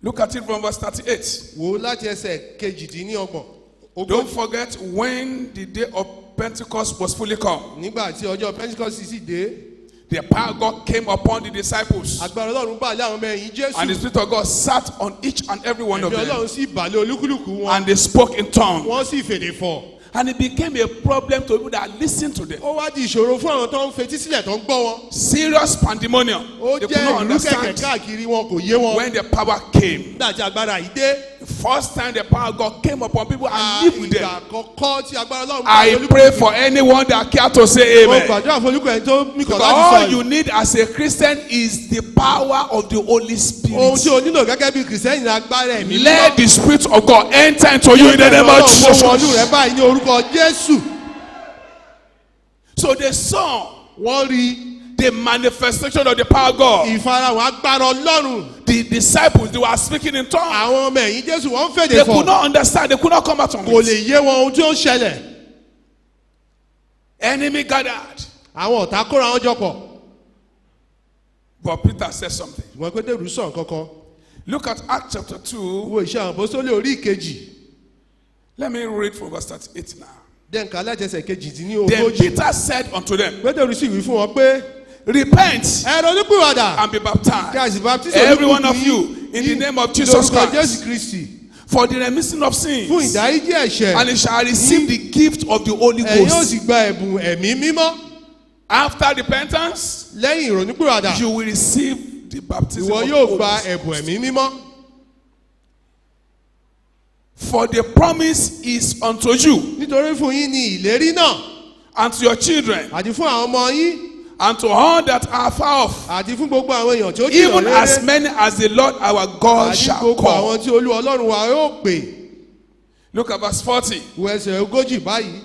Look at it from verse 38. Wò ó láti ẹsẹ̀ kejìdínlọ́gbọ̀n. Don't forget when the day of Pentecost was fully come. Nígbà tí ọjọ́ Pentecost sì dé, The power of God came upon the disciples, agbára Ọlọ́run bà lé àwọn ọmọ ẹ̀yìn Jésù. and the Spirit of God sat on each and every one of Ẹ̀mí them, Ọlọ́run sì bà lé olúkúlùkù wọn. and they spoke in tongues Wọ́n sì fèdè fọ̀. And it became a problem to people that listened to them. ó wá di ìṣòro fún àwọn tó ń fetí sílẹ̀ tó ń gbọ́ wọn. Serious pandemonium. ó They jẹ́ could not ìlú kẹ̀kẹ́ understand káàkiri wọn kò yé wọn. when the power came. nígbà tí agbára yìí dé. The first time the power of God came upon people and lived with them. ìgbà àkọ́kọ́ tí agbára Ọlọ́run I pray for anyone that care to say mo amen. gbàdúrà fún olùkọ́ ẹni tó mí kàn Because láti all sọ you yìí. need as a Christian is the power of the Holy ohun tí Spirit. o nílò gẹ́gẹ́ bí kìrìsìtẹ́nì ní agbára ẹ̀mí Let the Spirit of God enter into you in the name of Ọlọ́run wọnú rẹ Jesus. báyìí ní orúkọ Jésù. So they saw wọ́n rí the manifestation of the power of God. ìfarahàn agbára Ọlọ́run. The disciples, they were speaking in tongues. àwọn ọmọ ẹ̀yìn Jésù wọ́n ń They fèdè could fọ̀. not understand. They could not come out from kò lè it. yé wọn ohun tí ó ń ṣẹlẹ̀. Enemy gathered. àwọn ọ̀tá kóra wọn jọ pọ̀. But Peter said something. ṣùgbọ́n Pétérù sọ nǹkan kan. Look at Acts chapter 2. wo iṣẹ́ àwọn apọ́sítélì orí ìkejì. Let me read from verse 38 now. dẹ́nka alájẹsẹ̀ kejì Then ogójì. Peter said unto them, Pétérù sì wí fún wọn pé Repent ẹ ronúpìwàdà and be kí a baptized, sì baptise every one olúkúlùkù of you, in the name of Jesus lórúkọ Jésù Christ, Kristi for the remission of fún sins, ìdáríjì ẹ̀ṣẹ̀. and you shall receive the gift of the Holy ẹ̀yin yóò Ghost. sì gba ẹ̀bùn ẹ̀mí mímọ́. After repentance, lẹ́yìn ìrònúpìwàdà you will receive the baptism ìwọ of the yóò Holy gba Ghost. ẹ̀bùn ẹ̀mí mímọ́. For the promise is unto you nítorí fún yín ni ìlérí náà and to your children àti fún àwọn ọmọ yín and to all that are far off, àti fún gbogbo àwọn èèyàn tí ó jìnnà even as rere many as the Lord our God àti shall gbogbo call. àwọn tí Olúwa Ọlọ́run wa yóò pè. Look at verse 40. wo ẹsẹ̀ ogójì báyìí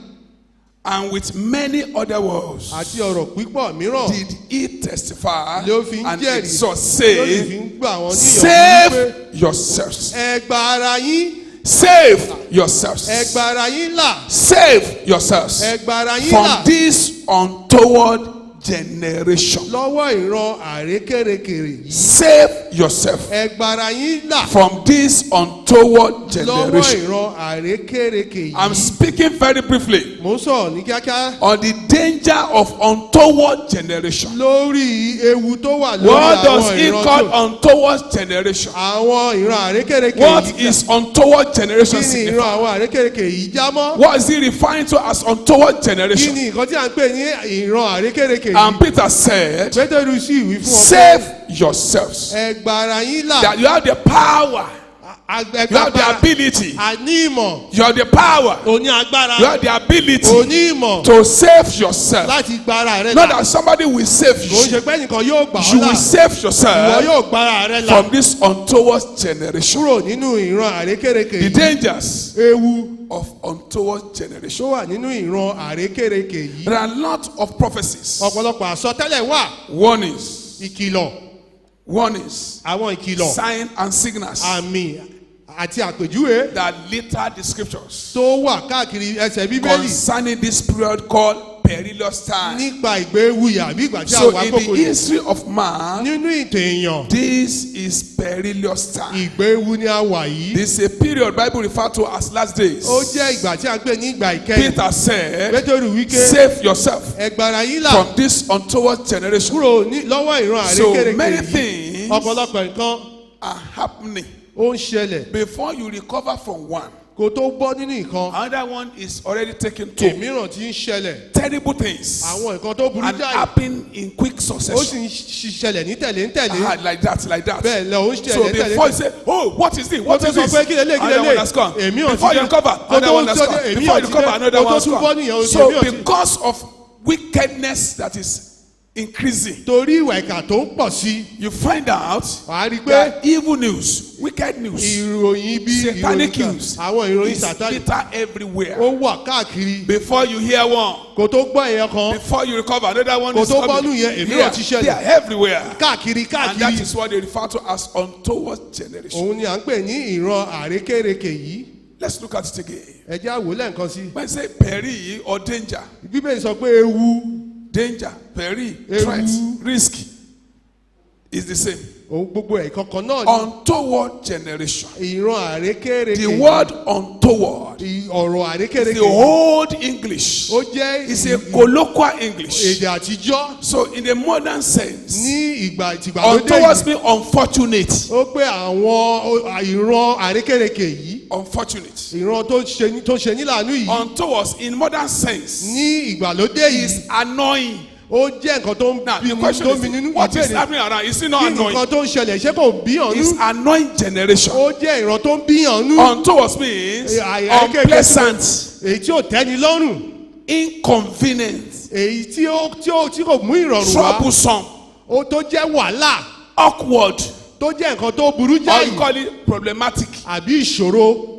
And with many other words àti ọ̀rọ̀ pípọ̀ mìíràn did he testify ló fi ń and jẹ́rìí exhort, ló sì fi saying, ń gbà wọ́n níyànjú wípé save yourselves, ẹ gba ara yín save yourselves, ẹ gba ara yín là save yourselves ẹ gba ara yín from là this untoward generation. lọ́wọ́ ìran àrékérekèrè yìí. Save yourself ẹ gba ara yín là from this untoward lọ́wọ́ generation. ìran àrékérekè I'm yìí. speaking very briefly mo ń sọ̀rọ̀ ní kíákíá on the danger of untoward generation. lórí ewu tó wà lórí What does àwọn he ìran call tó. untoward generation? àwọn ìran àrékérekè What yìí. is untoward generation kí ni signify? ìran àwọn àrékérekè yìí já mọ́. What is he referring to as untoward kí generation? ni nǹkan tí à ń pè ní ìran àrékérekè yìí. And Peter said, Pétérù sì wí fún ọ pé save yourselves. ẹ gba ara yín là. That you have the power, ẹ you have the gba ability, àní ìmọ̀ you have the power, òní agbára you have the ability òní ìmọ̀ to save yourself. láti gba ara rẹ Not là. that somebody will save kò ń you. ṣe pé nìkan yóò gbà You ọ́ là. will save ìwọ yourself yóò gba ara rẹ là. from this untoward generation. kúrò nínú ìran àrékérekè The yìí. dangers ewu of untoward generation. tó wà nínú ìran àrékérekè yìí. There are a lot of prophecies, ọ̀pọ̀lọpọ̀ àsọtẹ́lẹ̀ wà. warnings, ìkìlọ̀ warnings, àwọn ìkìlọ̀ signs and signals àmì àti àpèjúwe that litter the scriptures tó wà káàkiri ẹsẹ̀ bíbélì concerning this period called perilous time. nípa ìgbé wuyà bí ìgbà tí a So wà in the kókò yìí. history of man, nínú ìtàn èèyàn this is perilous time. ìgbé ewu ni a wà yìí. This is a period Bible refer to as last days. ó jẹ́ ìgbà tí a ń pè ní ìgbà ìkẹyìn. Peter said, Pétérù wíké save yourself ẹgbàrá yín là from this untoward generation. kúrò lọ́wọ́ ìran So àrékérekè many yìí. things ọ̀pọ̀lọpọ̀ nǹkan are happening ó ń ṣẹlẹ̀ before you recover from one. kó tó bọ́ nínú nǹkan. Another one is already taken to. èmíràn tí ń ṣẹlẹ̀ Terrible things àwọn nǹkan tó burú and jáì happen in quick ó sì succession. ń ṣẹlẹ̀ ní tẹ̀lé ń tẹ̀lé. Like that. bẹ́ẹ̀ lọ ó ń So ṣẹlẹ̀ ní before you tẹ̀lé. say, oh, what is this? What tó is sọ this? pé kí lélẹ̀ kí Another one lélẹ̀ has come. èmi ò Before ti you jẹ́ recover, kó another tó one has come. èmi Before ò you ti recover, jẹ́ another kó one tó has tún bọ́ come. nìyẹn o So èmi ò ti- because of wickedness that is increasing, torí ìwà ìkà tó ń pọ̀ sí you find out wàá rí i pé that evil news, wicked news, ìròyìn bí satanic ìròyìn news àwọn ìròyìn is sátánì bitter everywhere. ó wà káàkiri Before you hear one, kó tó gbọ́ èèyàn kan before you recover, another one kó is tó coming. bọ́nú yẹn èmi They ò ti are- they ṣẹlẹ̀ are everywhere. káàkiri And that káàkiri is what they refer to as untoward generation. òun ni à ń pè ní ìran àrékérekè yìí. Let's look at it again. ẹ jẹ́ àwò lẹ́ǹkan sí. When I say peril or danger, bíbélì sọ pé ewu danger, peril, Ewu. threat, risk is the same. òun gbogbo ẹ̀ kankan náà ni Untoward generation. ìran àrékérekè The word untoward ọ̀rọ̀ is àrékérekè the old English. ó jẹ́ It's a colloquial English. èdè àtijọ́ So in the modern sense, ní ìgbà ìtìgbàlódé untoward yìí means unfortunate. ó pé àwọn ìran àrékérekè yìí unfortunate. ìran tó ṣe ní láàánú yìí Untoward in modern sense ní ìgbàlódé yìí is annoying. ó jẹ́ nǹkan tó ń Now bí the question tó ń bí nínú is, what is ìbéèrè happening around? Is it not kí annoying? nǹkan tó ń ṣẹlẹ̀ ṣé kò bí It's ọ̀nú annoying generation. ó jẹ́ ìran tó ń bí ọ̀nú Untoward means unpleasant unpleasant, èyí tí ò tẹ́ni lọ́rùn inconvenient, èyí tí kò mú ìrọ̀rùn wá troublesome, ó tó jẹ́ wàhálà awkward, tó jẹ́ nǹkan tó burú or jáì you call it problematic, àbí ìṣòro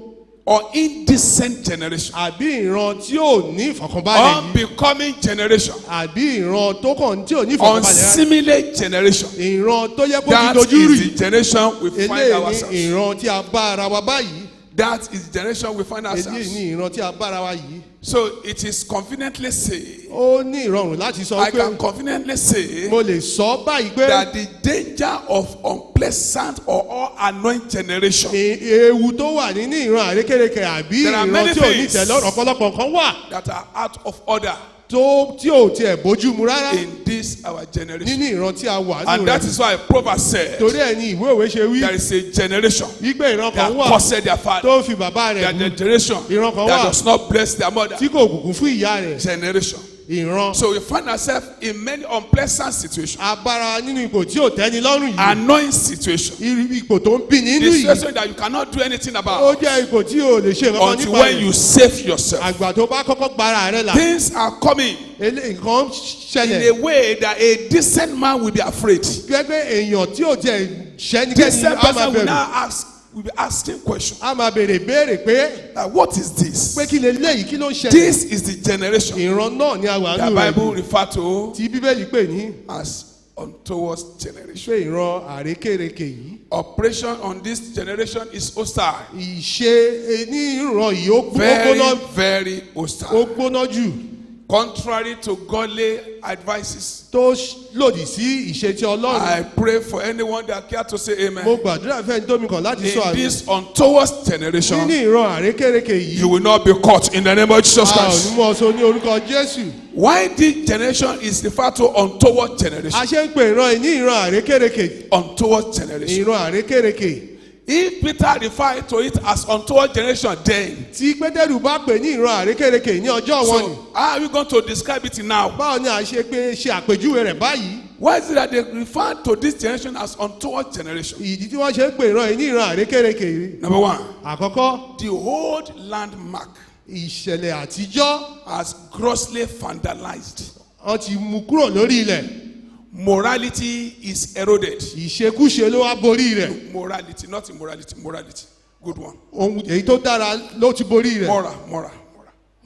or indecent generation, àbí ìran tí ò ní ìfọ̀kànbalẹ̀ yìí unbecoming generation, àbí ìran tó kàn tí ò ní ìfọ̀kànbalẹ̀ rárá. unsimilate generation. ìran tó yẹ kó ti That dojú is rì the generation we find eléyìí ní ourselves. ìran tí a bá ara wa báyìí That is the generation we find eléyìí ourselves. ní ìran tí a bá ara wa yìí So it is conveniently say, ó ní ìrọ̀rùn láti sọ I pé can conveniently say mo lè sọ báyìí pé that the danger of unpleasant or annoying generation ewu tó wà nínú ìran àrékérekè àbí There are ìran many tí ò ní things. tẹ́lọ́rùn ọ̀pọ̀lọpọ̀ kan wà that are out of order tí ò tiẹ̀ bójú mu rárá in this our generation. nínú ìran tí a wà nínú And that rẹ̀ is why Proverbs said torí ẹ̀ ní ìwé òwe ṣe wí there is a generation wípé ìran that kan wà cursed their father. tó fi bàbá rẹ̀ There is a bú generation ìran kan that wà does not bless their mother. tí kò bùkún fún ìyá rẹ̀ Generation. ìran So we find ourselves in many unpleasant situations, abára nínú ipò tí ò tẹ́ni lọ́rùn yìí annoying situations. ipò tó ń bí nínú The yìí situation that you cannot do anything ó about jẹ́ ipò tí o lè ṣe nǹkan until nípa when you rẹ̀ save yourself. àgbà tó bá kọ́kọ́ gbára rẹ̀ là Things are coming nǹkan in ṣẹlẹ̀ a way that a decent man will be afraid. gẹ́gẹ́ èèyàn tí ò tiẹ̀ ṣẹ́nikẹ́ni Decent á máa person will bẹ̀rù now ask, will be asking questions. á máa béèrè pé What is this? pé kí lè léyìí kí ló ń ṣẹlẹ̀ This is the generation ìran náà ni a wà the nínú Bible rẹ̀ refer to tí bíbélì pè ní as untoward generation. ṣé ìran àrékérekè yìí Operation on this generation is hostile. ìṣe ní ìran yìí ó Very, gbóná very ó hostile. gbóná jù Contrary to godly advices. tó lòdì sí ìṣe ti ọlọ́run I pray for anyone that care to say mo amen. gbàdúrà fẹ́ni tó mi kàn láti sọ In àmì this untoward nínú generation, ìran àrékérekè yìí you will not be caught in the name of Jesus a ò ní Christ. mú ọsọ ní orúkọ Jésù Why this generation is referred to untoward generation? a ṣe ń pè ìran yìí ní ìran àrékérekè Untoward generation. ìran àrékérekè If Peter referred to it as untoward generation then, tí Pétérù bá pè ní ìran àrékérekè ní ọjọ́ wọn ni so how are we going to describe it now? báwo ni a ṣe àpèjúwe rẹ̀ báyìí Why is it that they refer to this generation as untoward generation? ìdí tí wọ́n ṣe ń pè ìran yìí ní ìran àrékérekè rí Number one, àkọ́kọ́ the old landmark ìṣẹ̀lẹ̀ àtijọ́ has grossly vandalized. wọ́n ti mú kúrò lórí ilẹ̀ Morality is eroded. ìṣekúṣe ló wá borí rẹ̀ Morality, not immorality. Morality, good one. ohun èyí tó dára ló ti borí rẹ̀ Moral.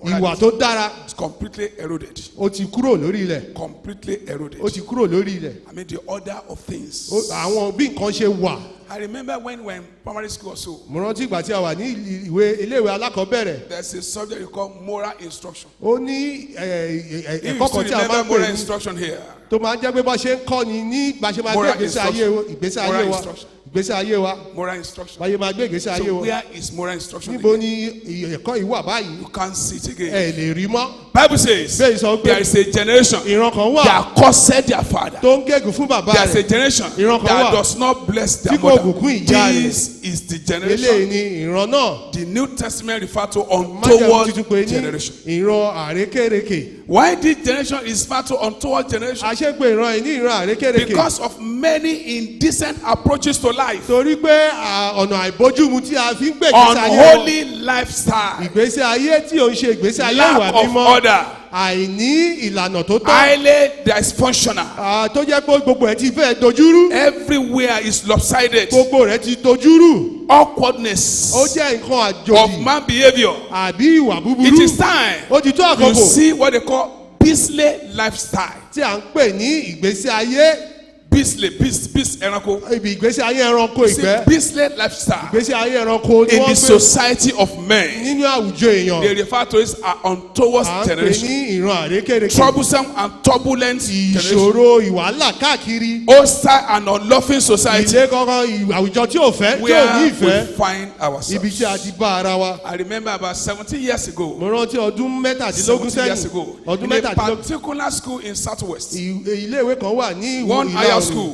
ìwà Morality tó dára is completely eroded. ó ti kúrò lórí ilẹ̀ Completely eroded. ó ti kúrò lórí ilẹ̀ I mean the order of things. àwọn bí nǹkan ṣe wà I remember when we were in primary school or so, mo rántí ìgbà tí a wà ní iléèwé alákọ̀ọ́bẹ̀rẹ̀ there's a subject we call moral instruction. ó ní If you ẹ̀kọ́ still kan tí a máa remember ń pè moral ní instruction here, tó máa ń jẹ́ pé bá ṣe ń kọ́ni ní bá ṣe máa gbé Moral ìgbésí ayé Moral wa instruction. ìgbésí ayé wa moral instruction. báyé máa gbé ìgbésí ayé So wa where is moral instruction níbo again? ni ẹ̀kọ́ yìí wà báyìí You can't see it again. ẹ lè rí mọ́ Bible says bẹ́ẹ̀ sọ pé there is a generation ìran kan wà that cursed their father. tó ń gégùn fún bàbá There's a rẹ̀ generation Ìran kan that wà does not bless their tí kò mother. bùkún ìyá rẹ̀. This is the eléyìí generation ni ìran náà the New Testament refer to májèmú untoward tuntun pé ní generation. ìran àrékérekè Why this generation is referred to untoward generation? àṣepé ìran yìí ní ìran àrékérekè Because of many indecent approaches to life. torí pé ọ̀nà àìbójúmu tí a fi ń gbé ìgbésí ayé wa Unholy lifestyle. ìgbésí ayé tí ò ń ṣe ìgbésí ayé Lack ìwà of mímọ́ order. àìní ìlànà tó tọ́ Highly dysfunctional. tó jẹ́ pé gbogbo ẹ̀ ti fẹ́ dojúrú Everywhere is lopsided. gbogbo rẹ̀ ti dojúrú Awkwardness ó jẹ́ nǹkan of àjòjì man behavior. àbí ìwà It búburú is time ó ti tó you àkókò see what they call beastly lifestyle. tí à ń pè ní ìgbésí ayé Beastly, beast ẹranko. ibi ìgbésí ayé ẹranko See, ìgbẹ́ beastly lifestyle ìgbésí ayé ẹranko ni in wọ́n the gbé society of men. nínú àwùjọ èèyàn They refer to it as untoward à ń pè generation. ní ìran àrékérekè Troublesome and turbulent generation. ìṣòro ìwàhálà káàkiri Hostile and unloving society ilé kankan àwùjọ tí ò fẹ́ tí ò ní where ìfẹ́ we find ibi tí a ourselves. ti bá ara wa I remember about 17 years ago. mo rántí ọdún mẹ́tàdínlógún 17 years sẹ́yìn ago. ọdún In a mẹ́tàdínlógún particular school in Southwest. iléèwé kan wà ní One ìlà higher oòrùn school.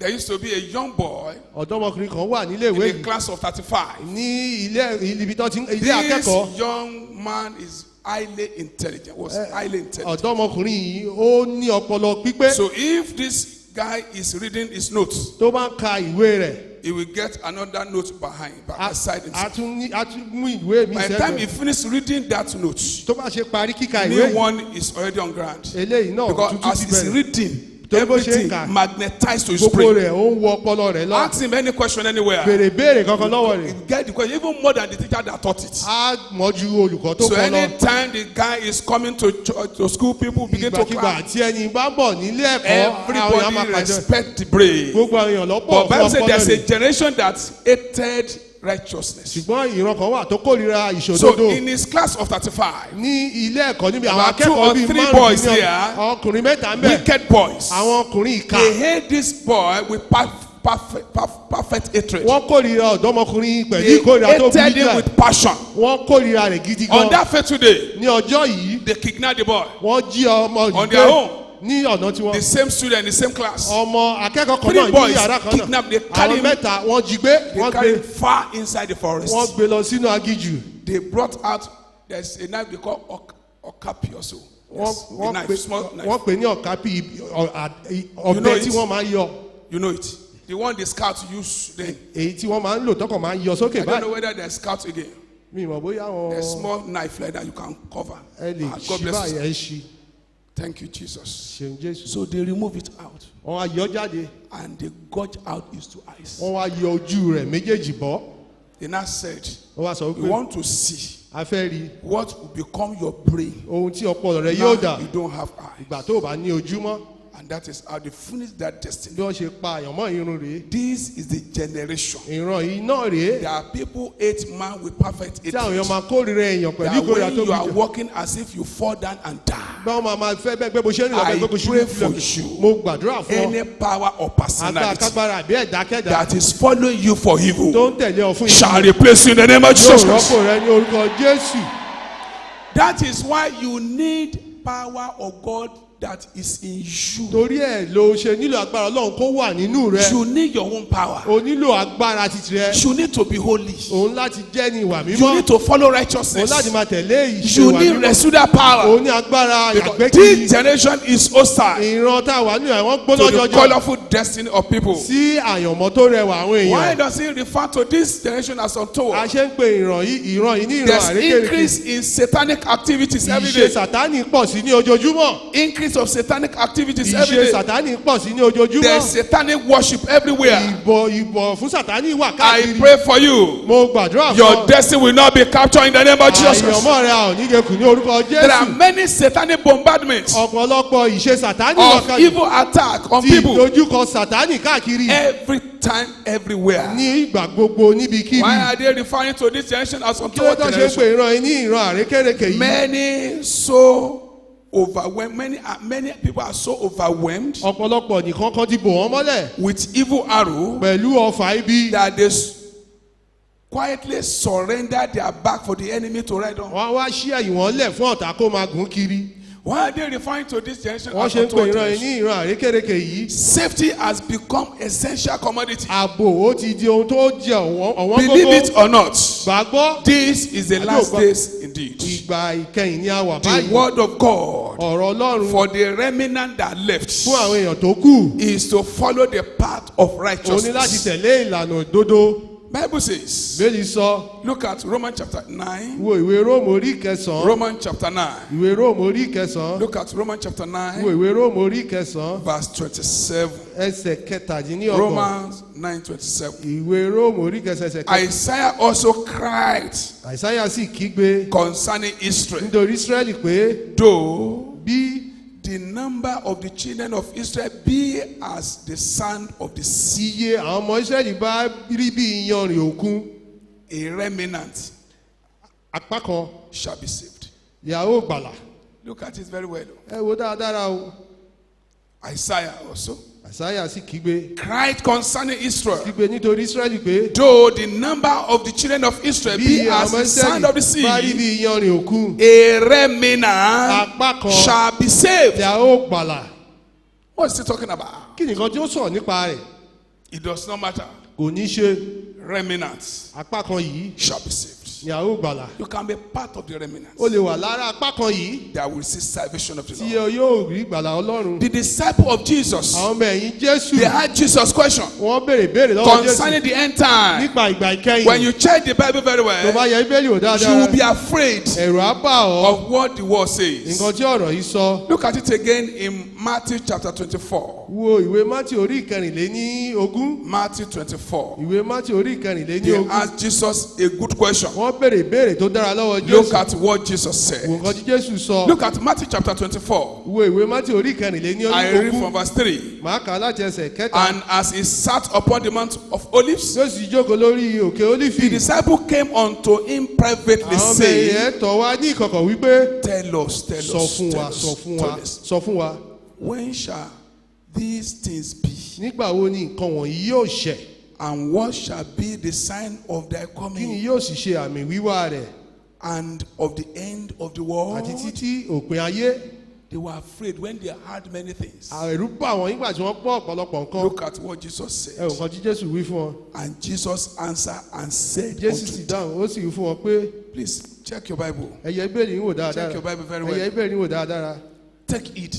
There used to be a young boy ọ̀dọ́mọkùnrin kan wà nílé in ìwé a class of 35. ní ibi tó ti ilé This akẹ́kọ̀ọ́. young man is highly intelligent, was highly intelligent. ọ̀dọ́mọkùnrin yìí ó ní ọpọlọ pípé. So if this guy is reading his notes, tó bá ń ka ìwé rẹ̀. he will get another note beside himself. a tún mú ìwé mi By the time he sẹ́gbẹ̀ẹ́. finishes reading that note, tó bá ṣe parí kíka new ìwé one is already on ground. eléyìí náà Because tuntun as ti he's bẹ̀rẹ̀. reading, Torí bó ṣe ń everything kà. magnetized to his gbogbo brain. rẹ̀ ó ń wọ ọpọlọ rẹ̀ lọ. Ask him any question anywhere. béèrè kankan lọ́wọ́ He rẹ̀. get the question even more than the teacher that taught it. á mọ̀jú olùkọ́ tó So kọ́ lọ. anytime the guy is coming to school, people begin to ìgbàkigbà clap. tí ẹni bá bọ̀ nílé ẹ̀kọ́ àwọn èèyàn máa Everybody pàjọ. respect the brain. gbogbo àwọn èèyàn lọ́pọ̀ But fún Bible says ọpọlọ there's a rẹ̀. generation that hated righteousness. ṣùgbọ́n ìran kan wà tó kórìíra So ìṣòdodo. in his class of 35, ní ilé ẹ̀kọ́ níbi àwọn About 2 akẹ́kọ̀ọ́ or bíi 3 boys márùn-ún here. ọkùnrin mẹ́ta ń bẹ̀. wicked boys, àwọn ọkùnrin ìka. they hate this boy with perfect hatred. wọ́n kórìíra ọ̀dọ́mọkùnrin pẹ̀lú They ìkórìíra tó hated bí him jà. with passion. wọ́n kórìíra rẹ̀ gidi On gan. that fateful day, ní ọjọ́ yìí they kidnapped the boy. wọ́n jí ọmọ On yìí their own. ní ọ̀nà tí The wọ́n. same student, the same class. ọmọ akẹ́kọ̀ọ́ kan 3 náà ní boys yàrá kan kidnapped, they náà. carried àwọn him. mẹ́ta wọ́n jí gbé. They wọ́n carried gbé him far inside the forest. wọ́n gbé lọ sínú agijù. They brought out, there's a knife they call okapi or so. Yes, a wọ́n knife, small knife. pè ní ọ̀kápì You know ọ̀bẹ it? tí wọ́n máa ń yọ. You know it. The one the scouts use then. èyí tí wọ́n máa ń lò tọkàn máa ń yọ sókè I don't know báyìí. whether there's scouts again. mi mọ̀ bóyá There's wọn small knife like that you can cover. ẹ lè God ṣí bless báyìí you. ẹ ṣí. Thank you, Jesus. ṣeun jésù. So they remove it out wọ́n wá yọ jáde. and they gouge out his 2 eyes. wọ́n wá yọ ojú rẹ̀ méjèèjì bọ́. They now said, wọ́n wá sọ we wípé want to see a fẹ́ rí what will become your brain. ohun tí ọpọlọ rẹ̀ Now yóò dà you don't have ìgbà eyes. tó o bá ní ojú mọ́. And that is how they finish that destiny. bí wọ́n ṣe pa àyànmọ́ irun rèé. This is the generation. ìran yìí náà rèé. There are people hate man with perfect tí àwọn hatred. èèyàn máa kórìíra èèyàn pẹ̀lú That ìkórìíra when tó you are bí jù. walking as if you fall down and die. báwọn máa fẹ́ bẹ́ẹ̀ pé bó ṣe ń lọ I bẹ́ẹ̀ pé bó ṣe pray ń for lọ. you. mo gbàdúrà fún ọ. Any power or agbára personality kágbára àbí ẹ̀dákẹ́dá that is following you for evil tó ń tẹ̀lé ọ fún shall replace you in the name of yóò Jesus Christ. rọ́pò rẹ ní orúkọ jésù. That is why you need power of God that is in you. torí ẹ̀ ló ṣe nílò agbára ọlọ́run kó wà nínú rẹ. You need your own power. o nílò agbára titi rẹ. You need to be holy. òun láti jẹ́ ní ìwà You mímọ́. need to follow òun láti righteousness. máa tẹ̀lé ìṣe You ìwà need mímọ́. residual power. òun ní agbára Because àgbẹ̀kiri. this generation is hostile ìran tá a wà nínú àwọn to gbóná the jọjọ colorful destiny of people. sí àyànmọ́ tó rẹwà àwọn Why èèyàn. does he refer to this generation as a untoward? ṣe ń pe ìran yìí ní ìran There's àrékèrèké. increase in satanic activities every ìṣe day. sàtánì pọ̀ sí ní ojoojúmọ́. Increase of satanic activities ìṣe every day. sàtánì pọ̀ sí ní There's ojoojúmọ́. satanic worship everywhere. ìbọ̀ fún sàtánì wà I káàkiri. pray for you. mo gbàdúrà fún Your ọ. destiny will not be captured in the name of Jesus Christ. àyànmọ́ rẹ a ò ní gekù ní orúkọ There are jésù. many satanic bombardments ọ̀pọ̀lọpọ̀ ìṣe sàtánì wà of káàkiri. evil attack on ti people ìdojúkọ sàtánì káàkiri. every time, everywhere. ní ìgbà gbogbo níbikíbi. Why are they referring to this generation as kí ló untoward tó ṣe ń generation? pe ìran yìí ní ìran àrékèrèké yìí. Many so overwhelmed. Many people are so overwhelmed ọ̀pọ̀lọpọ̀ nìkan kan ti bò wọ́n mọ́lẹ̀ with evil arrow pẹ̀lú ọfà ibi. that they quietly surrender their back for the enemy to ride on. wọ́n wá ṣí ẹ̀yìn wọn lẹ̀ fún ọ̀tá kó máa gùn kiri. Why are they referring to this generation wọ́n as ṣe ń pe untoward ìran yìí generation? ní ìran àrékèrèké yìí. Safety has become essential commodity. ààbò ó ti di ohun tó jẹ ọ̀wọ́n Believe it gógó. or not, gbàgbọ́ this is the last Àdúgbò. days indeed. ìgbà ìkẹyìn ni a wà The báyìí. word of God ọ̀rọ̀ ọlọ́run for the remnant that left fún àwọn èèyàn tó kù. is to follow the path of o ní láti righteousness. tẹ̀lé ìlànà òdodo. Bible says, bẹ́ẹ̀ni sọ look at Romans chapter 9. wo ìwé róòmù orí kẹsàn-án. Romans chapter 9. ìwé róòmù orí kẹsàn-án. Look at Romans chapter wo 9, ìwé róòmù orí kẹsàn-án. verse 27. ẹsẹ̀ kẹtàdínlọ́gbọ̀n. Romans 9:27. ìwé róòmù orí kẹsàn-án ẹsẹ̀ kẹtàdínlọ́gbọ̀n. Isaiah also cried àìsáyà sì kígbe concerning Israel, nítorí Ísírẹ́lì pé though bí the number of the children of Israel be as the sand of the sea, iye àwọn ọmọ Ísírẹ́lì bá rí bí iyanrìn òkun, a remnant apá kan shall be saved. ìyàwó gbàlà. Look at it very well. ẹ wo dáadáa o. Isaiah also àìsáyà sì kígbe cried concerning Israel, kígbe nítorí Ísírẹ́lì pé though the number of the children of Israel bí be as àwọn the sand of the Ísírẹ́lì bá rí sea, bí iyanrìn òkun, a remnant apá kan shall be saved. ìyàwó gbàlà. What is he talking about? kí nìkan tí ó sọ̀rọ̀ nípa rẹ̀? It does not matter. kò ní ṣe Remnants apá kan yìí shall be saved. ni a ó gbàlà. You can be part of the remnants ó lè wà lára apá kan yìí that will see salvation of the tí Lord. yóò rí ìgbàlà Ọlọ́run. The disciple of Jesus, àwọn ọmọ ẹ̀yìn Jésù they had Jesus' question wọ́n béèrè béèrè lọ́wọ́ Jésù concerning the end time. nípa ìgbà ìkẹyìn. When you check the Bible very tó well, bá yẹ Bíbélì wò you dáadáa will be afraid ẹ̀rù á bà ọ́ of what the word says. nǹkan tí ọ̀rọ̀ yìí sọ. Look at it again in Matthew chapter 24. wo ìwé Mátì orí ìkẹrìnléní ogún. Matthew 24. ìwé Mátì orí ìkẹrìnléní They ogún. asked Jesus a good question. wọ́n béèrè béèrè tó dára lọ́wọ́ Look Jésù. at what Jesus wo said. nǹkan tí Jésù sọ. Look at Matthew chapter 24. wo ìwé Mátì orí ìkẹrìnléní I read ogún. from verse 3. màá kà á láti ẹsẹ̀ kẹta. And as he sat upon the Mount of Olives, Jésù jókòó lórí òkè the Ólífì. disciple came unto him privately, àwọn ọmọ saying, ẹ̀yìn tọ̀ wá ní ìkọ̀kọ̀ wípé Tell us, tell sọ us, fún tell wa us, sọ fún tell wa us. sọ fún wa. When shall these things be? nígbà wo ni nǹkan wọ̀nyí yóò ṣẹ? And what shall be the sign of thy kí ni coming yóò sì ṣe àmì wíwá rẹ̀ and of the end of the world? àti títí òpin ayé? They were afraid when they heard many things. ẹ̀rù bà wọ́n nígbà tí wọ́n gbọ́ ọ̀pọ̀lọpọ̀ nǹkan. Look at what Jesus ẹ said. wò nǹkan tí Jésù wí fún wọn. And Jesus answered and said Jésù unto sì them, dáhùn ó sì wí fún wọn pé please check your Bible. ẹ yẹ Bíbélì yín wò dáadáa. Check your Bible very ẹ yẹ well. Bíbélì yín wò dáadáa. Take it.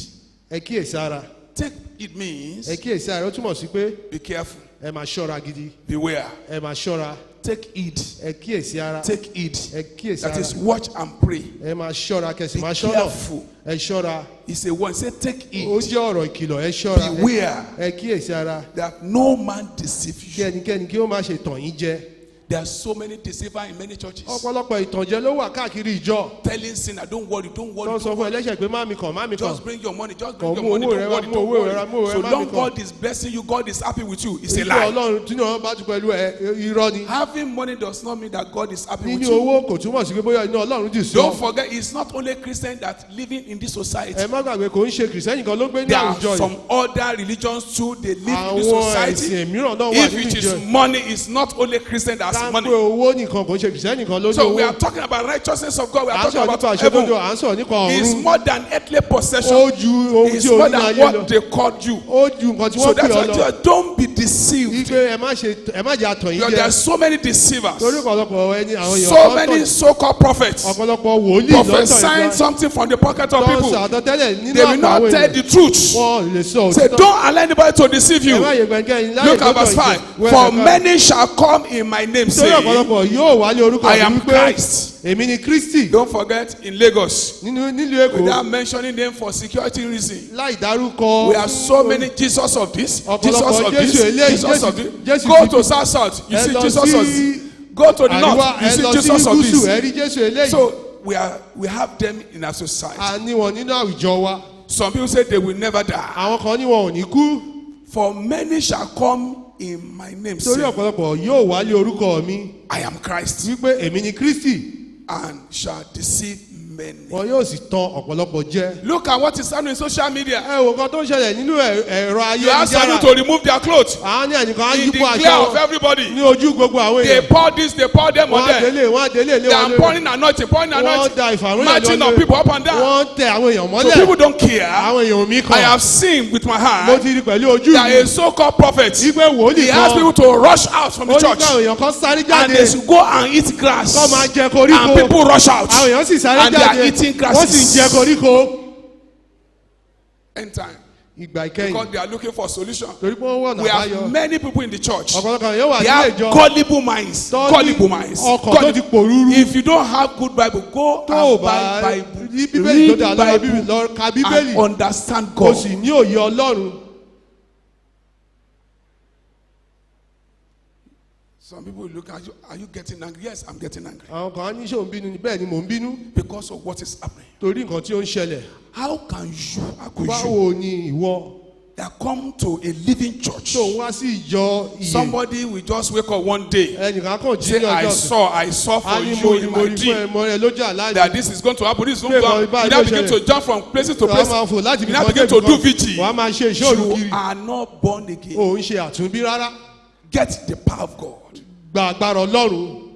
ẹ kíyèsí ara. Take it means ẹ kíyèsí ara ó túmọ̀ sí pé be careful, ẹ máa ṣọ́ra gidi. beware. ẹ máa ṣọ́ra. Take it. ẹ kíyèsí ara. Take it. ẹ kíyèsí That ara. is, watch and pray. ẹ máa ṣọ́ra kẹsì Be máa ṣọ́nà. careful. ẹ ṣọ́ra. It's a one. Say, take ó it. jẹ́ ọ̀rọ̀ ìkìlọ̀ ẹ ṣọ́ra. Beware ẹ kíyèsí ara. that no man deceive kí you. ẹnikẹ́ni kí ó má ṣe tàn yín jẹ. There are so many deceivers in many churches. ọ̀pọ̀lọpọ̀ ìtànjẹ ló wà káàkiri ìjọ. Telling sinner, don't worry, don't worry. tó ń sọ Don't fún worry. ẹlẹ́ṣẹ̀ pé má mi kàn má mi kàn. Just bring your money. Just bring Kàn your mú money. owó rẹ Don't wá, worry. mú Don't owó rẹ wá, mú owó worry. rẹ So má long mi kàn. God is blessing you, God is happy with you. It's a ìjọ lie. Ọlọ́run tí náà bá tún pẹ̀lú irọ́ ni. Having money does not mean that God is happy with níní you. owó kò túmọ̀ sí pé bóyá iná Ọlọ́run jù sí Don't ọ. forget, it's not only Christians that living in this society. ẹ má gbàgbé kò ń ṣe kìrìsìtẹ́nì kan ló gbé ní There are àwùjọ some yìí. other religions too. They live in this àwọn society. ẹ̀sìn mìíràn náà wà If nínú it ìjọ. is money, it's not only Christian that has ká ń money. pé owó nìkan kò ń ṣe kìrìsìtẹ́nì kan ló ní So we are owó. talking about righteousness of God. We are à ń talking sọ̀rọ̀ about nípa heaven. àṣedódò à ń sọ̀rọ̀ nípa It's ọ̀run. more than earthly possession. ó ju ohun It's tí more orí than ayé what lọ. they called you. ó ju nǹkan tí So wọ́n pè that's ọ lọ. why don't be deceived. wípé ẹ má jẹ́ àtàn yín There are jẹ. so many deceivers. torí ọ̀pọ̀lọpọ̀ ẹni àwọn èèyàn So kan many tàn- so-called prophets ọ̀pọ̀lọpọ̀ wòlíì lọ́tọ̀ prophesying ìgbà something from the pocket of tó ń people. sọ àtọ́tẹ́lẹ̀ nínú They will àpò not àwọn tell èèyàn. the truth. wọ́n lè sọ Say, òtítọ́. don't allow anybody to deceive ẹ you. má yẹ gbẹ̀ngẹ́ láyé Look at lọ́tọ̀ verse 5. ìjẹ. For many shall come in my name, torí saying, ọ̀pọ̀lọpọ̀ yóò wálé orúkọ I mi am wípé Christ. èmi ni Kristi. Don't forget, in Lagos, nílùú Èkó without mentioning them for security reasons, láì dárúkọ. we have so many Jesus of this, Jesus Ọ̀pọ̀lọpọ̀ of this, Jésù eléyìí, Jesus of Jésù this. ti Go bí- to South, you ẹ see lọ Jesus of sí this. Go to the àríwá North, you ẹ see lọ sí Jesus of gúúsù this. ẹ rí Jésù eléyìí. So we have them in our society. a ní wọn nínú àwùjọ wa. Some people say they will never die. àwọn kan ní wọn ò ní kú. For many shall come in my name, torí saying, ọ̀pọ̀lọpọ̀ yóò wálé orúkọ mi I am Christ, wípé èmi ni Kristi. and shall deceive many. wọn yóò sì tàn ọ̀pọ̀lọpọ̀ jẹ. Look at what is happening in social media. ẹ wo kan tó ń ṣẹlẹ̀ nínú ẹ̀rọ You ask some ayélujára. people to remove their clothes. àwọn ní ẹnìkan á In the yípo aṣọ glare of wọn everybody, ní ojú gbogbo àwọn they èèyàn. pour this, they pour them on wọ́n á them. délé wọ́n á délé ilé They wọn are lórí. pouring anointing, pouring wọ́n da anointing, ìfàrúnyàn marching on lórí. people up and down. wọ́n tẹ àwọn èèyàn So people mọ́lẹ̀. don't care. àwọn èèyàn mi I kàn. have seen with my mo hand ti rí pẹ̀lú ojú that mi. a so-called prophet, wípé wòlíì he asked kan. people to rush out from the ó ní church káwọn èèyàn kan sáré and they jáde. should go and eat grass. kọ́ máa jẹ And koríko. people rush out. àwọn èèyàn sì sáré And they are jáde. eating wọ́n sì ń jẹ grasses. koríko. End time. ìgbà ìkẹyìn. Because they are looking for solution. torí pé wọ́n wọ̀ We náà have báyọ̀. many people in the church. ọ̀pọ̀lọpọ̀ yóò wà They nílé have ìjọ. gullible minds. tó ní Gullible minds. ọkàn tó ti pòrúurú. If you don't have good Bible, go tó o and bá buy rí Bible. bíbélì tó Read dáa lọ́wọ́ bíbélì Bible lọ ka and bíbélì. understand kò God. sì ní òye Ọlọ́run. Some people look at you, are you getting angry? Yes, I'm getting angry. àwọn kan á ní ṣé òun bínú ni bẹ́ẹ̀ ni mò ń bínú. Because of what is happening. torí nǹkan tí ó ń ṣẹlẹ̀. How could you báwo ni ìwọ that come to a living church? tó ń wá sí ìjọ ìyè. Somebody will just wake up one day, ẹnìkan kàn jí say, ní I ọjọ́ saw a for ní you in mo my rí fún dream ẹmọ rẹ lójú àlá that yìí. this is going to happen, this is going to Pé happen. báyìí You now ló begin ṣẹlẹ̀. to jump from places to wàá places. máa fò láti You ibi now kan begin dé to ibi do kan. vigil. wàá máa ṣe ìṣòro You kiri. are not born again. ò ń ṣe àtúnbí rárá. Get the power of God. gba agbára Ọlọ́run.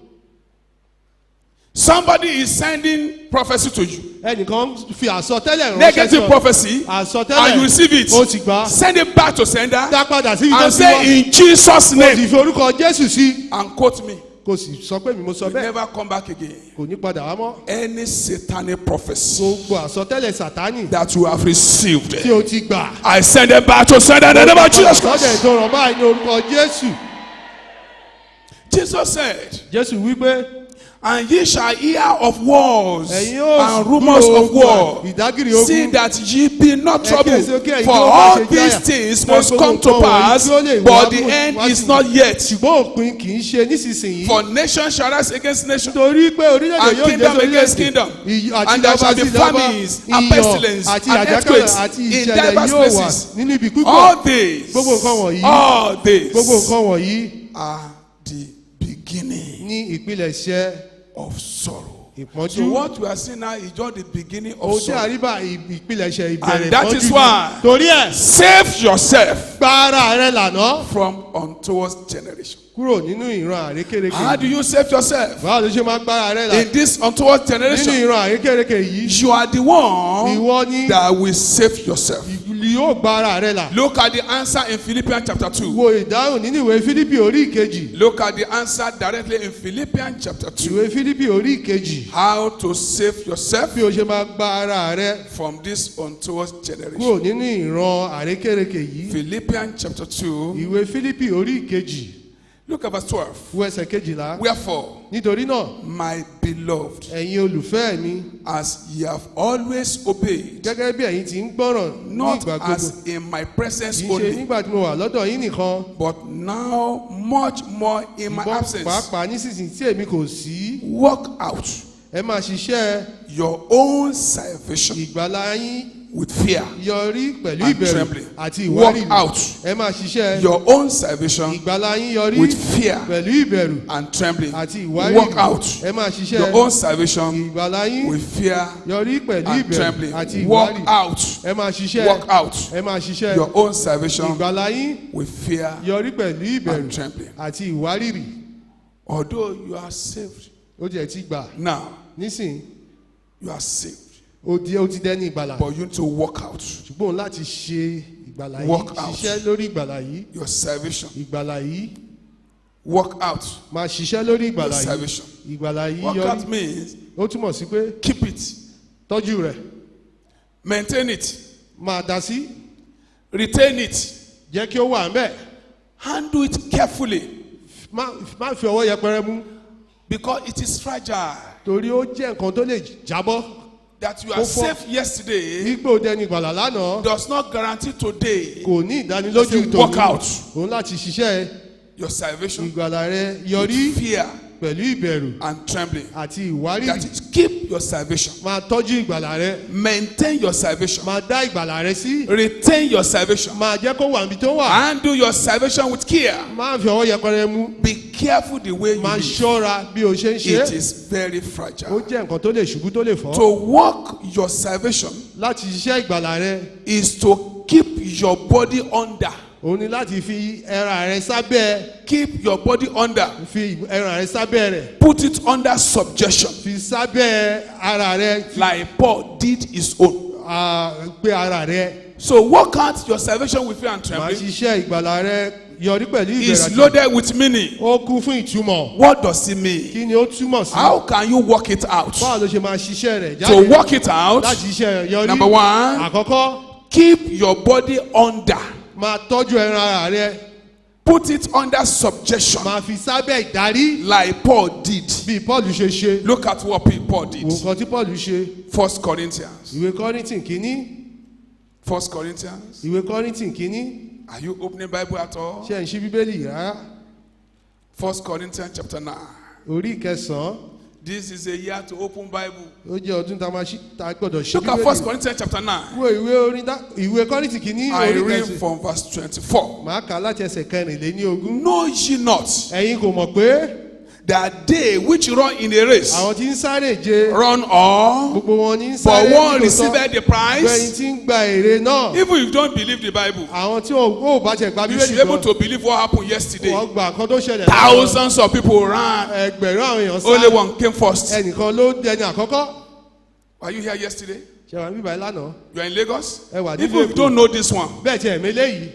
Somebody is sending prophecy to you, ẹnìkan fi àsọtẹ́lẹ̀ ránṣẹ́ negative sọ prophecy, àsọtẹ́lẹ̀ and you receive it, ó ti gbà send it back to sender dá padà sí ibi tó and ti wá say in Jesus' kò sì name fi orúkọ Jésù sí and quote me. kò sì sọ pé mi mo sọ You bẹ́ẹ̀ never come back again. kò ní padà wá mọ́ Any satanic prophecy gbogbo àsọtẹ́lẹ̀ Sátánì that you have received, tí o ti gbà I send them back to sender in the name of Jesus sọ́dẹ̀ Christ. tó rọ̀ báyìí ní orúkọ Jésù. Jesus said, Jésù wípé and ye shall hear of wars ẹ̀yin yóò and rumors of war. ìdágìrì See ogun that ye be not troubled, kíyèsí kí ẹ̀yin for yóò má all ṣe these jáyà. things Pé must gbogbo come to nǹkan wọ̀nyí pass, tí ó lè but wá the mú- end wá is sí- not yet. ṣùgbọ́n òpin kì í ṣe nísinsìnyí For nation shall rise against nation, torí pé orílẹ̀-èdè and yóò kingdom jẹ́ against orílẹ̀-èdè kingdom, àti and there ìjọba shall sí be ìjọba famines and iyọ̀ pestilence àti and àjàkálẹ̀ earthquakes àti in ìṣẹ̀lẹ̀ diverse yóò wà places. nínú ibi púpọ̀ All these, gbogbo nǹkan wọ̀nyí all these gbogbo nǹkan wọ̀nyí are the beginning ní ìpilẹ̀ṣẹ̀ of sorrow. ìpọ́njú So what we are seeing now is just the beginning of ohun tí sorrow. àríbá ìpilẹ̀ṣẹ̀ ìbẹ̀rẹ̀ And that is ìpọ́njú why- ni. torí ẹ̀ Save yourself gba ara rẹ lànà from untoward generation. kúrò nínú ìran àrékérekè How do you save yourself báwo ló ṣe máa gba ara rẹ in lànà this untoward nínú generation? ìran àrékérekè yìí You are the one ìwọ ni that will save yourself. yóò gba ara rẹ là. Look at the answer in Philippians chapter 2. wo ìdáhùn nínú ìwé Fílípì orí ìkejì Look at the answer directly in Philippians chapter 2. ìwé Fílípì orí ìkejì How to save yourself bí o ṣe máa gba ara rẹ from this untoward generation. kúrò nínú ìran àrékérekè yìí Philippians chapter 2. ìwé Fílípì orí ìkejì Look at verse 12. wo ẹsẹ̀ kejìlá Wherefore, nítorí náà my beloved, ẹ̀yin olùfẹ́ mi as ye have always obeyed, gẹ́gẹ́ bí ẹ̀yin ti ń gbọ́ràn ní not ìgbà gbogbo as in my presence kì í ṣe only, nígbà tí mo wà lọ́dọ̀ yín nìkan but now much more in my ṣùgbọ́n absence. pàápàá nísinsìnyí tí èmi kò sí Work out ẹ máa ṣiṣẹ́ your own salvation ìgbàlà yín with fear yọrí pẹ̀lú and ìbẹ̀rù trembling. àti Work ìwárìrì out ẹ máa ṣiṣẹ́ your own salvation ìgbàlà yín yọrí with fear pẹ̀lú ìbẹ̀rù and trembling. àti ìwárìrì Work out ẹ máa ṣiṣẹ́ your own salvation ìgbàlà yín with fear yọrí pẹ̀lú and ìbẹ̀rù trembling. àti Work ìwárìrì out, ẹ máa ṣiṣẹ́ work out ẹ máa ṣiṣẹ́ your own salvation ìgbàlà yín with fear yọrí pẹ̀lú ìbẹ̀rù and trembling. àti ìwárìrì Although you are saved ó jẹ́ ti gbà now, nísìn you are saved, ó ti dẹ́ni ìgbàlà but you need to work out ṣùgbọ́n láti ṣe ìgbàlà yìí Work out. ṣiṣẹ́ lórí ìgbàlà yìí your salvation. ìgbàlà yìí Work out máa ṣiṣẹ́ lórí your ìgbàlà yìí salvation. ìgbàlà yìí Work yọrí out means ó túmọ̀ sí pé keep it, tọ́jú rẹ̀ maintain it, máa dá sí retain it, jẹ́ kí ó wà ńbẹ̀ handle it carefully má fi ọwọ́ yẹpẹrẹ mú because it is fragile. torí ó jẹ́ nǹkan tó lè jábọ́ That you are Ó fọ́. saved yesterday ipò dẹni ìgbàlà lánàá does not guarantee today kò ní ìdánilójú Say, work out. òun láti ṣiṣẹ́ your salvation ìgbàlà rẹ yọrí with fear pẹ̀lú ìbẹ̀rù and trembling. àti ìwárìrì That is, keep your salvation, máa tọ́jú ìgbàlà rẹ maintain your salvation, máa dá ìgbàlà rẹ sí retain your salvation, máa jẹ́ kó wà níbi tó wà handle your salvation with care. máa fi ọwọ́ yẹpẹrẹ mú Be careful the way you máa live. ṣọ́ra bí o ṣe ń ṣe It is very ó fragile. jẹ́ nǹkan tó lè ṣubú tó lè fọ́ To work your salvation láti ṣiṣẹ́ ìgbàlà rẹ is to keep your body under. òun ni láti fi ẹran rẹ sábẹ́ Keep your body under. fi ẹran rẹ sábẹ́ rẹ̀ Put it under subjection, fi sábẹ́ ara rẹ like Paul did his own. gbé ara rẹ So work out your salvation with fear and máa trembling. ṣiṣẹ́ ìgbàlà rẹ yọrí pẹ̀lú ìbẹ̀rù Is àti loaded with meaning. ó kún fún ìtumọ̀ What does it mean? kí ni ó túmọ̀ sí How can you work it out? báwo ló ṣe máa ṣiṣẹ́ rẹ̀ To jáde work it out, láti ṣiṣẹ́ rẹ̀ yọrí number one, àkọ́kọ́ keep your body under. máa tọ́jú ẹran ara rẹ Put it under subjection, máa fi sábẹ́ ìdarí like Paul did. bí Paul ṣe ṣe Look at what Paul did. nǹkan tí Paul ṣe 1 Corinthians. ìwé Kọ́ríńtì kínní 1 Corinthians. ìwé Kọ́ríńtì kínní Are you opening Bible at all? ṣe ń ṣí bíbélì rárá 1 Corinthians chapter 9. orí ìkẹsàn-án This is a year to open Bible. ó jẹ́ ọdún tá a gbọ́dọ̀ ṣí Look at 1 bíbélì Corinthians chapter 9. wo ìwé Kọ́ríńtì kínní I orí read ìkẹsàn-án from verse 24. màá kà á láti ẹsẹ̀ kẹrìnléníogún Know ye not ẹ̀yin kò mọ̀ pé that they which run in a race àwọn tí ń sáré je run all, gbogbo wọn ní ń but sáré one nítòótọ́ received the gbẹ̀yìn prize? tí ń gba èrè náà Even if you don't believe the Bible, àwọn tí ò bá tẹ̀ gba you bíbélì should be able gan to believe what happened yesterday. wọ́n gba nǹkan tó ṣẹlẹ̀ Thousands of people ran. ẹgbẹ̀rún àwọn èèyàn Only sáré one came first. ẹnìkan ló dẹni àkọ́kọ́ Were you here yesterday? ṣe wà níbàá lánàá. You are in Lagos? Ẹ wà ní Even if you don't know this one, bẹ́ẹ̀ tí ẹ̀mí léyìí.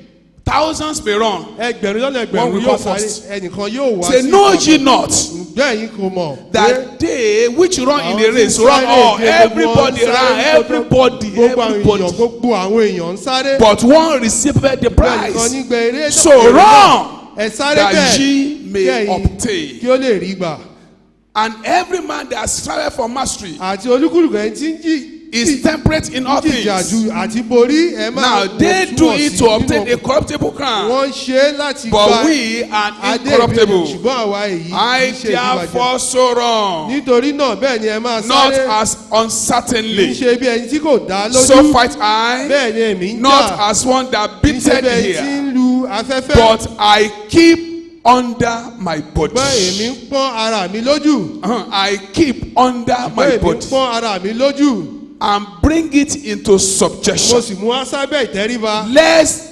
thousands may run. ẹgbẹ̀rún lọ́nà One ẹgbẹ̀rún will yóò come sáré. first. ẹnìkan yóò wá Say, know ye not bẹ́ẹ̀ yín kò mọ̀. that they which run in a Àwọn tí race ń run sáré all, ìje, gbogbo everybody wọn ń run, sáré, everybody, gbogbo àwọn èèyàn everybody. gbogbo àwọn èèyàn ń sáré. But one received the bẹ́ẹ̀ nìkan prize. ní gbẹ eré So èrè náà. run ẹ sáré that bẹ́ẹ̀ ye may kí obtain. ó lè rí gbà. And every man that strive for mastery àti olúkúlùkù ẹni tí ń jí is temperate in all things. jìjàdù àti borí ẹ máa Now they do it to obtain a corruptible crown, wọ́n ṣe é láti but gba we are adé ìbílẹ̀ incorruptible. ṣùgbọ́n àwa èyí I kì í ṣe ìdíwájà. therefore so run, nítorí náà bẹ́ẹ̀ ni ẹ máa not sáré as kì í uncertainly, ṣe bí ẹni tí kò dá so lójú fight I, bẹ́ẹ̀ ni èmi ń not jà as one that kì í ṣe beated bí ẹni tí here, ń lu afẹ́fẹ́ but I keep under my body. ṣùgbọ́n èmi ń pọ́n ara mi lójú I keep under ṣùgbọ́n my èmi ń body pọ́n ara mi lójú and bring it into mo subjection, sì mú asábẹ́ ìtẹríba lest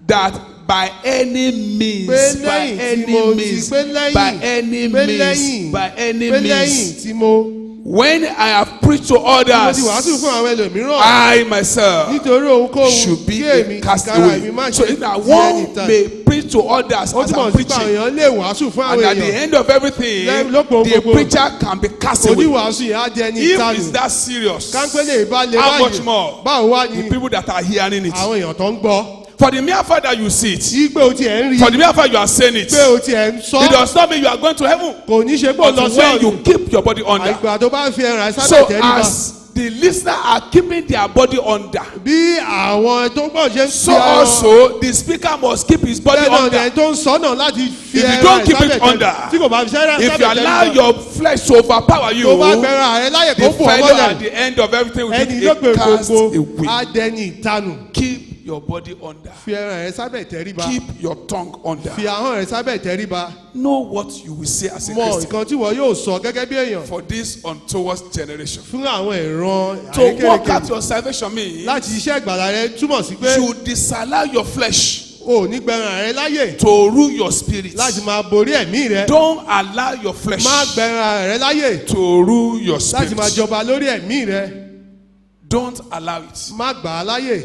that by any means, pé by lẹ́yìn tí any mo ti means, pé by lẹ́yìn any pé means, lẹ́yìn by any pé means, lẹ́yìn tí mo when I have preached to mo others, ti wàásù fún àwọn ẹlòmíràn I myself nítorí ohunkóhun should be kí èmi a cast tìkára mi má away. So ṣe if now ti one ẹnìta. may preach to others ó as túmọ̀ I'm sí pé àwọn preaching, èèyàn lè wàásù fún and àwọn at the èèyàn end of everything, lópin the gbogbo preacher can be cast away. oníwàásù yẹn á di ẹni If ìtanù it's that serious, káńpẹ́lẹ̀ ìbálẹ̀ how much báyìí more báwo wá the ní people that are hearing it? àwọn èèyàn tó ń gbọ́ For the mere fact that you see it, tí pé o tiẹ̀ ń rí for the mere fact you are saying it, pé o tiẹ̀ ń sọ it does not mean you are going to heaven. kò ní ṣe pé o lọ But sí when you ọ̀run keep your body under. àìgbà tó bá fi ẹran sábẹ̀ So tẹ́ríba as the listener are keeping their body under, bí àwọn tó ń gbọ́ ṣe ń so fi ẹran also the speaker must keep his body bẹ́ẹ̀ náà ni ẹni under. tó ń sọ náà láti fi If you ẹran don't keep it sábẹ̀ under, tẹ́ríba tí kò bá fi ẹran If you sábẹ̀ allow tẹ́ríba your flesh to overpower you, tó bá gbẹ̀ràn ààrẹ láyè kó the bù fellow ọmọlẹ̀ at the end of everything will ẹni be ló a pè cast gbogbo away. adẹni ìtanù Keep your body under. fi ẹran rẹ sábẹ̀ tẹ́ríba Keep your tongue under. fi ahọ́n rẹ sábẹ̀ tẹ́ríba Know what you will say as a mọ Christian nǹkan tí wọ́n yóò sọ gẹ́gẹ́ bí èèyàn for this untoward generation. fún àwọn ìran To work àrékérekè out your salvation means láti iṣẹ́ ìgbàlá rẹ túmọ̀ sí pé you disallow your flesh o ò ní gbẹ̀ràn rẹ láyè to rule your spirit. láti máa borí ẹ̀mí rẹ Don't allow your flesh má gbẹ̀ràn rẹ láyè to rule your láti máa spirit. jọba lórí ẹ̀mí rẹ Don't allow it. má gbà á láyè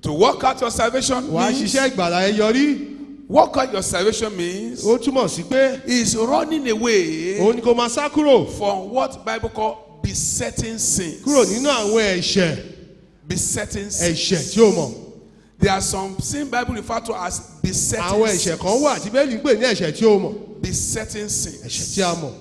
To work out your salvation wàá means, ṣiṣẹ́ ìgbàlá rẹ yọrí work out your salvation means ó túmọ̀ sí pé is running away òun ni kò máa sá kúrò from what Bible call besetting sins. kúrò nínú àwọn ẹ̀ṣẹ̀ Besetting sins. ẹ̀ṣẹ̀ tí o mọ̀ There are some sin Bible refer to as besetting àwọn ẹ̀ṣẹ̀ kan wà tí bẹ́ẹ̀ ní pè ní ẹ̀ṣẹ̀ tí o mọ̀ Besetting ẹ̀ṣẹ̀ sins. tí a mọ̀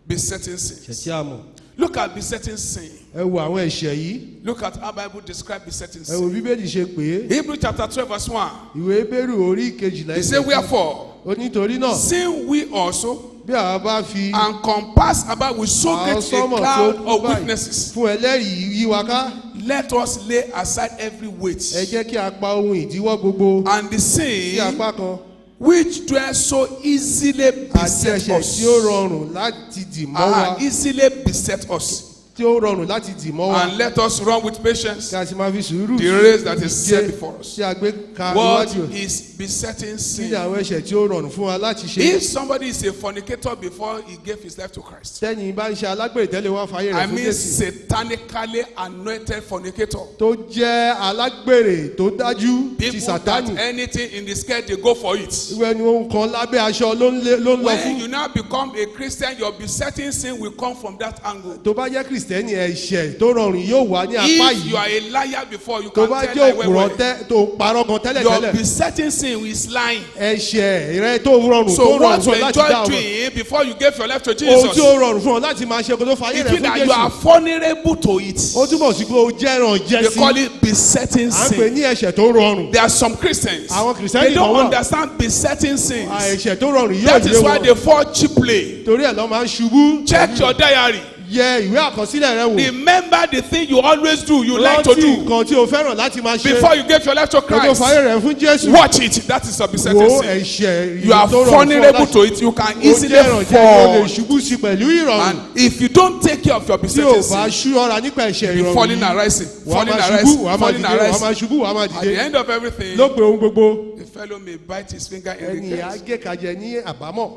Besetting ẹ̀ṣẹ̀ sins. tí a mọ̀ Look at besetting sin. ẹ wo àwọn ẹ̀ṣẹ̀ yìí Look at how Bible describe besetting ẹ wo sin. bíbélì ṣe pé Hebrew chapter 12 verse 1. ìwé Hébérù orí kejìlá He said, wherefore, ó nítorí náà sin we also bí àwa bá fi and compass about with so àwọn great a sọ́mọ̀ tó cloud kún of báyìí witnesses. fún ẹlẹ́rìí yí wa ká Let us lay aside every weight ẹ jẹ́ kí a pa ohun ìdíwọ́ gbogbo and the sí sin apá kan which dwell so easily àti beset ẹ̀ṣẹ̀ us. tí ó rọrùn láti dì mọ́ wa Easily beset us. tí ó rọrùn láti dì mọ́ wa And let us run with patience kí a sì máa fi sùúrù the race that is set before us. tí a gbé ka What iwájú is besetting kí sin? ni àwọn ẹ̀ṣẹ̀ tí ó rọrùn fún wa láti ṣe If somebody is a fornicator before he gave his life to Christ, tẹ́yìn bá ń ṣe alágbèrè tẹ́lẹ̀ wá fàyè I rẹ̀ fún mean Jésù satanically anointed fornicator. tó jẹ́ alágbèrè tó dájú ti People Sátánì that anything in the skirt they go for it. ìwé ni ohun kan lábẹ́ aṣọ ló ń lọ When fún you now become a Christian, your besetting sin will come from that angle. tó bá jẹ́ kìrìsìtẹ́nì ẹ̀ṣẹ̀ tó rọrùn yóò wá ní apá If you yìí are a liar before, you tó can bá tell jẹ́ like well, òpùrọ̀ tó parọ́ kan tẹ́lẹ̀ your tẹ́lẹ̀ besetting sin is lying. ẹ̀ṣẹ̀ rẹ tó rọrùn tó So rọrùn what fún you ọ láti dá enjoy ọmọ doing before you gave your life to ohun tí Jesus, ó rọrùn fún ọ láti máa ṣe kó tó fàyè it rẹ̀ means fún that you are Jésù vulnerable to it. ó túbọ̀ sí pé o jẹ́ràn They jẹ́sí call it besetting à ń pè sin. ní ẹ̀ṣẹ̀ tó rọrùn There are some Christians, Àwọn Kìrìsìtẹ́nì they don't kan wà. understand besetting sins. ẹ̀ṣẹ̀ tó rọrùn yóò That yé is why wọn they fall cheaply. torí ẹ̀ lọ́ máa ń ṣubú Check your diary. yẹ ìwé àkọsílẹ̀ rẹ wò Remember the thing you always do, you like to rántí do nǹkan tí o fẹ́ràn láti máa ṣe before you gave your life to kó tó Christ. fàyè rẹ̀ fún Jésù Watch it. That is a besetting wo sin. ẹ̀ṣẹ̀ You are tó rọrùn fún ọ vulnerable láti to it. You can o easily jẹ́ràn jẹ́ o lè fall. ṣubú sí pẹ̀lú ìrọ̀rùn And if you don't take care of your tí o besetting bá sin, ṣúra nípa ẹ̀ṣẹ̀ you ìrọ̀rùn falling and yìí rising, wàá falling máa and ṣubú rising, wàá máa falling and dìde wàá máa rising. ṣubú wàá máa At the dìde end of everything, lópin ohun gbogbo the fellow may bite his finger in ẹni regret. àgékajẹ ní àbámọ̀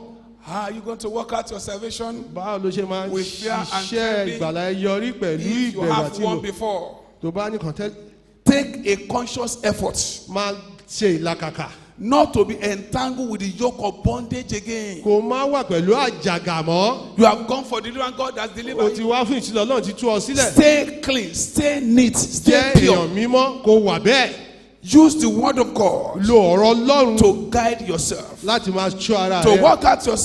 How are you going to work out your salvation? báwo ló ṣe máa With fear and ṣiṣẹ́ trembling. ìgbàlà ẹ yọrí pẹ̀lú If you ìbẹ̀rù have àti one ìmọ̀ before, tó bá ní kàn take a conscious effort máa ṣe ìlàkàkà not to be entangled with the yoke of bondage again. kò má wà pẹ̀lú àjàgà mọ́ You have gone for deliverance, God has o delivered ti you. wá fún ìtìlẹ̀ Ọlọ́run ti tú ọ sílẹ̀ Stay clean, stay neat, stay jẹ́ pure. èèyàn mímọ́ kó wà bẹ́ẹ̀ Use the word of God lo ọ̀rọ̀ Ọlọ́run to guide yourself, láti máa ṣọ́ ara to rẹ work out your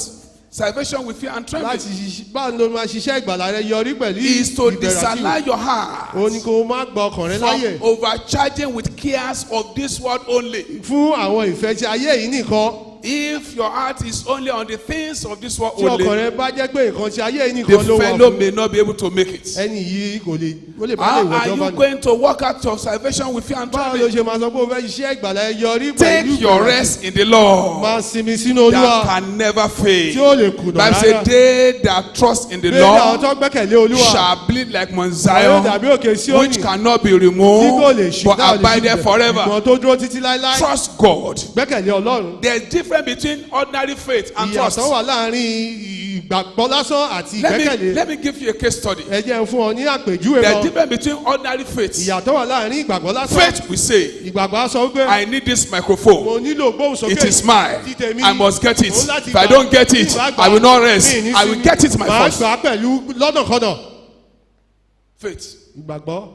salvation with fear and láti trembling. báwo ló máa ṣiṣẹ́ ìgbàlà rẹ yọrí pẹ̀lú Is to ìbẹ̀rù àti disallow ìmọ̀ your o heart ní kó má gba ọkàn rẹ láyè from overcharging with cares of this world only. fún àwọn ìfẹ́ tí ayé yìí nìkan If your heart is only on the things of this world tí ọkàn only, rẹ bá jẹ́ pé nǹkan tí ayé yìí the nìkan ló wà fellow fún may not be able to make it. ẹni yìí kò lè ó lè má lè How wọ́jọ́ are bá you nù. going to work out your salvation with fear and báwo ló trembling? ṣe máa sọ pé o fẹ́ ṣiṣẹ́ ìgbàlà ẹ yọrí pẹ̀lú Take your ìbẹ̀rù àti- rest in the Lord máa sinmi sínú Olúwa that can never tí fail. ó lè kùnà Bible say rárá they that trust in the bẹ́ẹ̀ ni àwọn Lord tó gbẹ́kẹ̀lé Olúwa shall bleed like Mount wọn yóò Zion, dàbí òkè Síónì which cannot be tí kò lè removed ṣí but tá ò lè abide there ṣí forever. ìgbọ̀n tó dúró títí láéláé Trust God. gbẹ́kẹ̀lé Ọlọ́run There's difference between ordinary faith and trust. ìyàtọ̀ wà láàrin ìgbàgbọ́ lásán àti ìgbẹ́kẹ̀lé Let me give you a case study. ẹ jẹ́ n fún ọ ní àpèjúwe There's kan difference between ordinary faith. ìyàtọ̀ wà láàrin ìgbàgbọ́ lásán Faith we say, ìgbàgbọ́ á sọ wípé I need this microphone. mo nílò gbóhùnsókè It is mine. tí tèmi I must get it. òun láti If I gbà. don't get it, Tí ìbá gbà, I will not rest. mi ní I will sinmi. get it my màá first. gbà á pẹ̀lú lọ́nàkọ́nà Faith. ìgbàgbọ́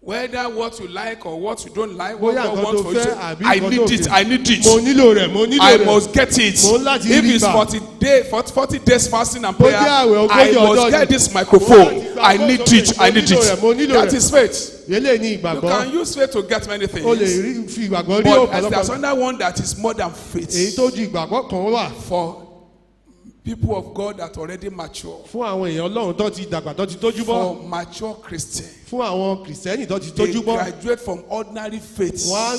Whether what you like or what you don't like, Bóyá what God nǹkan wants tó for you, fẹ́ say, àbí I nǹkan need tó it, fẹ́. I need mo it. nílò rẹ̀ mo nílò I rẹ̀ must get it. Mo ń láti If rí it's gbà. 40 days fasting and Bó prayer, jẹ́ àwẹ̀ ogójì I ọjọ́ must ni. get this Mo microphone. láti gba I need gbóhùnsókè. it, I Mo need nílò rẹ̀, mo it. nílò That rẹ̀. is faith. eléyìí ní You ìgbàgbọ́ can use faith to get many o lè things. fi ìgbàgbọ́ rí But there's ọ̀pọ̀lọpọ̀ another one that is more than èyí faith. tó ju ìgbàgbọ́ kan wà For people of God that already mature. fún àwọn èèyàn Ọlọ́run tó ti dàgbà tó ti tójú bọ́ For mature Christians. fún àwọn kìrìsìtẹ́nì tó ti They tójú bọ́ graduate from ordinary faith wọ́n á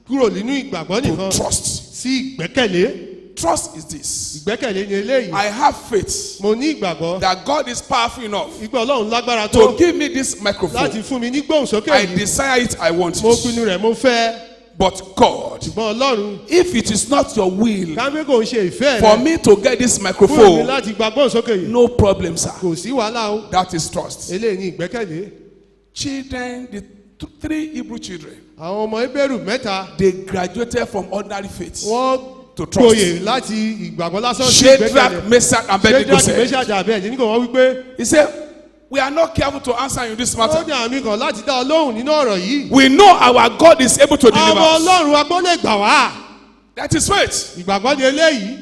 kúrò nínú ìgbàgbọ́ to nìkan trust. sí ìgbẹ́kẹ̀lé Trust is this. ìgbẹ́kẹ̀lé ni eléyìí I have faith mo ní ìgbàgbọ́ that God is powerful enough ìgbà Ọlọ́run lágbára tó to give me this láti microphone. fún mi ní gbóhùnsókè I yìí desire it, I want mo it. pinnu rẹ̀ mo fẹ́ But God, ṣùgbọ́n Ọlọ́run if it is not your will káwé kò ń ṣe ìfẹ́ for rẹ̀ me to get this fún mi microphone, láti gba gbóhùnsókè yìí no problem, sir. kò sí wàhálà o That is trust. eléyìí ní ìgbẹ́kẹ̀lé Children, the three Hebrew children, àwọn ọmọ Hébérù mẹ́ta they graduated from ordinary faith wọ́n to trust. gboyè láti ìgbàgbọ́ lásán sí Shadrach, ìgbẹ́kẹ̀lé Meshach, and Abednego Ṣédraki said, Méṣákì àti Abednego wọ́n wí pé he said, we are not careful to answer you this ó matter. ní àmì kan láti dá Ọlọ́run nínú ọ̀rọ̀ yìí We know our God is able to deliver àwọn us. Ọlọ́run agbọ́n lè gbà wá That is faith. ìgbàgbọ́ ni eléyìí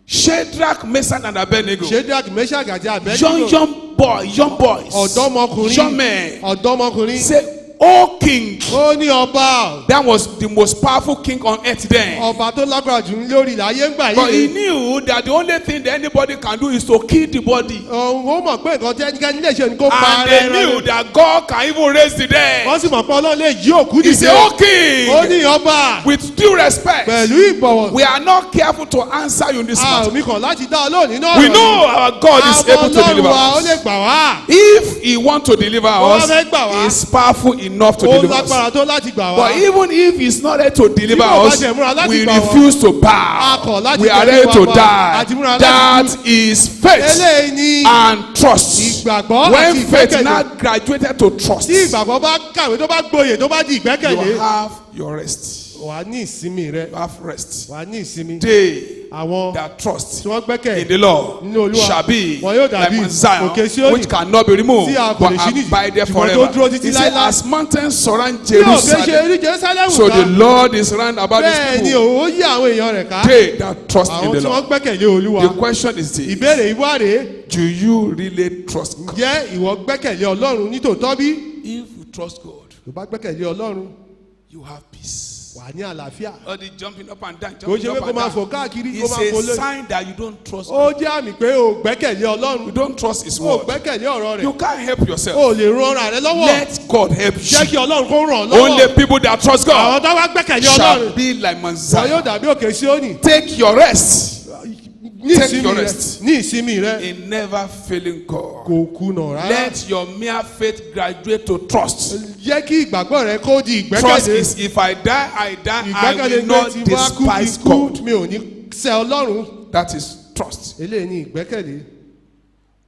Shadrach, Meshach, and Abednego. Ṣédraki Méṣákì àti Abednego Young boys, ọ̀dọ́mọkùnrin young men. ọ̀dọ́mọkùnrin Say, oh king. ó ní ọba That was the most powerful king on earth then. ọba tó lágbára jù ní lórí ilẹ̀ ayé ń gbà But he yìí knew that the only thing that anybody can do is to kill the body. ó mọ̀ pé nǹkan tí ẹnikẹ́ni lè ṣe ni kó pa And ara they ẹran knew rẹ̀. that God can even raise the dead. wọ́n sì mọ̀ pé Ọlọ́run lè yí òkú He dìde said, oh ó king, ní ọba with due respect, pẹ̀lú ìbọ̀wọ̀ we are not careful to answer you in this a matter. ò mi kàn láti dá Ọlọ́run nínú We ọ̀rọ̀ know our God is àwọn able to Ọlọ́run deliver wa ó lè us. gbà wá If he wants to deliver Ó us, fẹ́ gbà wá. he is powerful enough to ó deliver us. lágbára tó láti gbà wá But even if he's not ready to deliver Bí kò bá us, tiẹ̀ múra láti we gbà wá. refuse to A kọ̀ bow. láti We are tẹ̀lé ready wa to pa. die. Àti múra láti That is faith eléyìí ni and trust. ìgbàgbọ́ When àti faith ìgbẹ́kẹ̀lé now graduated to trust, tí ìgbàgbọ́ bá kàwé tó bá gboyè tó bá di ìgbẹ́kẹ̀lé you have your rest. wà á ní ìsinmi rẹ You have rest. wà á ní ìsinmi They àwọn that trust tí wọ́n in gbẹ́kẹ̀ the Lord nínú Olúwa shall be wọn yóò like dàbí Mount Zion, òkè Síónì which cannot be removed, tí a kò but lè ṣí nìyí abide there ṣùgbọ́n tó dúró forever. títí He said, láéláé as mountains surround bí òkè ṣe Jerusalem, rí Jerusalem so the ká Lord is round about his bẹ́ẹ̀ ni people. ó yí àwọn èèyàn rẹ̀ ká They that trust in àwọn the tí wọ́n Lord. gbẹ́kẹ̀lé Olúwa The question is this: ìbéèrè ìwá rèé do you really trust God? jẹ́ ìwọ gbẹ́kẹ̀lé Ọlọ́run nítòótọ́ bí If you trust God, tó bá gbẹ́kẹ̀lé Ọlọ́run you have peace. wà ní àlàáfíà All the jumping up and down, kò ṣe jumping pé up kó and máa fò down. káàkiri kó It's máa fò a lé sign that you don't trust ó God. jẹ́ àmì pé o gbẹ́kẹ̀lé Ọlọ́run You don't trust His o word. gbẹ́kẹ̀lé ọ̀rọ̀ rẹ̀ You can't help yourself. o lè ran ara rẹ lọ́wọ́ Let God help jẹ́ you. kí Ọlọ́run kó ràn ọ́ lọ́wọ́ Only people that trust God àwọn tó wá gbẹ́kẹ̀lé shall Ọlọ́run be like Mount wọn yóò Zion. dàbí òkè Síónì Take your rest ní Take ìsinmi your rẹ rest. ní ìsinmi rẹ in never failing God. kò kùnà rárá Let your mere faith graduate to trust. jẹ́ kí ìgbàgbọ́ rẹ kó di Trust ìgbẹ́kẹ̀lé is if I die, I die. I ìgbẹ́kẹ̀lé will pé not tí bá kú kí despise kú God. mi ò ní sẹ́ Ọlọ́run That is trust. eléyìí ni ìgbẹ́kẹ̀lé.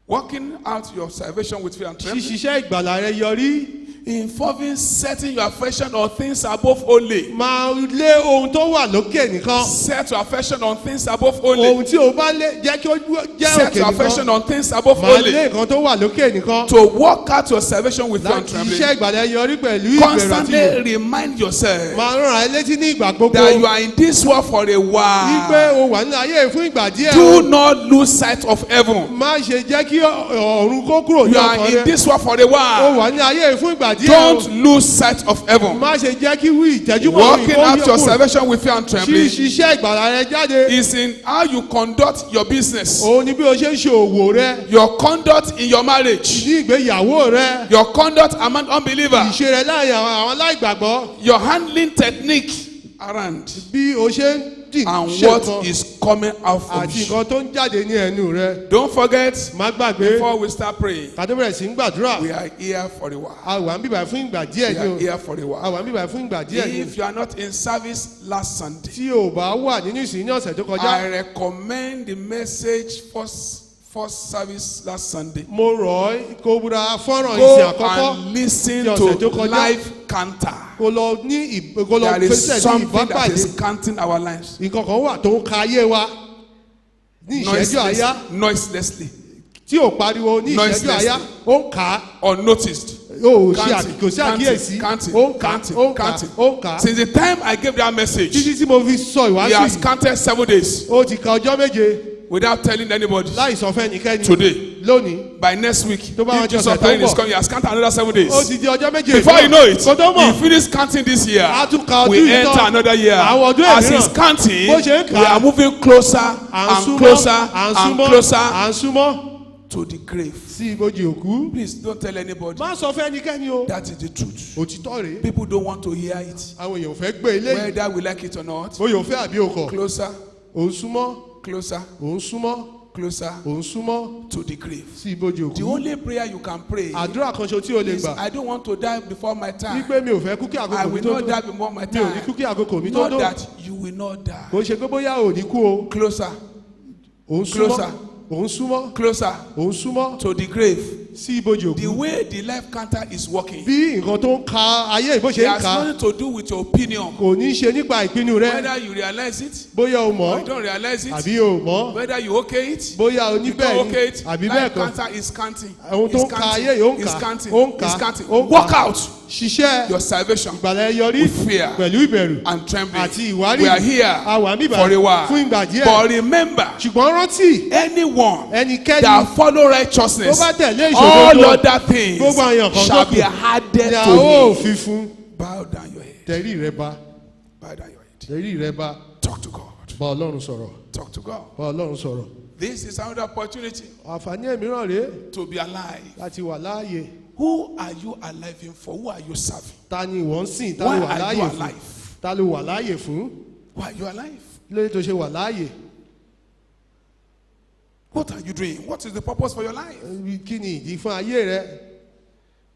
Working out your salvation with fear and trembling, ṣíṣiṣẹ́ ìgbàlà rẹ yọrí. involving setting your affection on things above only. máa lé ohun tó wà lókè nìkan. Set your affection on things above only. ohun tí o bá lé jẹ́ kí ó jẹ́ Set òkè your affection nìkan. on things above máa only. lé nǹkan tó wà lókè nìkan. To work out your salvation with fear and láti trembling. ṣiṣẹ́ ìgbàlà yọrí pẹ̀lú ìbẹ̀rù àti Constantly ìwọ. remind yourself máa rán ara létí ní ìgbà gbogbo. that you are in this world for a wípé while. o wà nínú ayé fún ìgbà díẹ̀. Do not lose sight of heaven. má ṣe jẹ́ kí ọ̀run kó kúrò ní You are ọkàn in rẹ. this world for a o while. wà ní ayé fún ìgbà díẹ̀. Don't lose sight of heaven. má ṣe jẹ́ kí wí ìtẹ́jú mọ́ Working out your salvation with fear and trembling ṣiṣẹ́ ìgbàlà rẹ jáde. is in how you conduct your business, òun ni bí o ṣe ń ṣe òwò rẹ. your conduct in your marriage, ní ìgbéyàwó rẹ. your conduct among unbelievers, ìṣe rẹ láàrin àwọn aláìgbàgbọ́. your handling technique around, bí o ṣe ń dì and ṣe what kan is coming out from àti you. nǹkan tó ń jáde ní ẹnu rẹ. Don't forget, má gbàgbé before we start praying, ká tó bẹ̀rẹ̀ sí ń gbàdúrà. we are here for a while. a wà ń bíbà fún ìgbà We díẹ̀ ni are o. here for a a while. wà ń bíbà fún ìgbà díẹ̀ ni. If you are not in service last Sunday, tí o bá wà nínú ìsìn ní ọ̀sẹ̀ tó I kọjá. recommend the message first service last Sunday. mo rọ̀ ọ́ kó ra fọ́nrán ìsìn Go àkọ́kọ́. and listen Ti ọ̀sẹ̀ tó to kọjá. live canter. kó lọ ní kó lọ There is fẹsẹ̀ ní something that ìbápàdé. is counting our lives nǹkan kan wà tó ń ka ayé wa ní ìṣẹ́jú àyá noiselessly, tí ò pariwo ní ìṣẹ́jú Noiselessly. àyá ó ń kà á. unnoticed. ó ṣe Counting, kò sí àkíyèsí. counting, ó ń kà á counting, ó ń kà á counting. ó ń kà á. Since the time I gave that message, títí tí mo fi sọ he ìwádìí has yìí. counted 7 days ó ti ka ọjọ́ méje without telling anybody. láì sọ fẹ́nikẹ́ni. Today, lónìí by next week, Tó bá wá if di Jesus ọ̀sẹ̀ tó time ń is bọ̀. coming, he has counted another 7 days. ó ti di ọjọ́ méje. Before you know it, kó tó he mọ̀. finished counting this year. a tún ka ọdún We yìí enter tán. another year. Àwọn ọdún As èmíràn. he's counting, Bó ṣe ń kà we á. are moving closer à ń and súnmọ́ closer à ń and súnmọ́ closer à ń súnmọ́ to the grave. sí ibojì òkú. Please don't tell anybody. má sọ fẹ́nikẹ́ni o. That is the truth. òtítọ́ rèé. People don't want to hear it. àwọn èèyàn ò fẹ́ gbé ilé. Whether we like it or not. bóyá o fẹ́ àbí o kọ̀. Closer, ò ń súnmọ́ closer, ò ń súnmọ́ closer ò ń súnmọ́ to the grave. sí ibojì The òkú. only prayer you can pray àdúrà kan ṣo tí o lè is, gbà. I don't want to die before my time. wípé mi ò fẹ́ kú kí I àkókò mi will tó not tó. die before my mi ò ní kú time. kí àkókò mi tó Not tó. that you will not die. kò ń ṣe pé bóyá ò ní kú o. Closer, ò ń súnmọ́ Closer. ò ń súnmọ́ closer ò ń súnmọ́ to the grave. sí ibojì The òkú. way the life counter is working, bí nǹkan tó ń ka ayé ìbò it ṣe ń has ka nothing to do with your opinion. kò ní í ṣe nípa ìpinnu rẹ. Whether you realize it bóyá o or mọ̀ you don't realize it, àbí o mọ̀. whether you okay it, bóyá o ní you don't bẹ́ẹ̀ okay ni it, àbí bẹ́ẹ̀ life kọ́. counter is counting. Ohun tó ń ka ayé yìí ó ń It's kà counting. ó ń kà It's counting. ó ń Walk kà. out ṣiṣẹ́ your salvation ìgbàlẹ̀ yọrí with fear pẹ̀lú ìbẹ̀rù and trembling. àti ìwárìrì. We are here a wà níbà for a while. fún ìgbà díẹ̀. But remember, ṣùgbọ́n rántí anyone ẹnikẹ́ni that follow tó righteousness, bá tẹ̀lé all ìṣòro other things gbogbo àyàn kan shall tó be kù added ni a to ó him. fi fún. Bow down your head. tẹ̀rí rẹ bá Bow down your head. tẹ̀rí rẹ bá Talk to God. bá ọlọ́run sọ̀rọ̀ Talk to God. bá ọlọ́run sọ̀rọ̀. This is another opportunity àǹfààní ẹ̀míràn rèé to be alive. láti wà láàyè. Who are you alive in for? Who are you serving? ta ni ìwọ ń sìn ta Why ló wà are you láàyè fún alive? ta ló wà láàyè fún Why are you alive? lórí tó ṣe wà láàyè. What are you doing? What is the purpose for your life? kí ni ìdí fún ayé rẹ.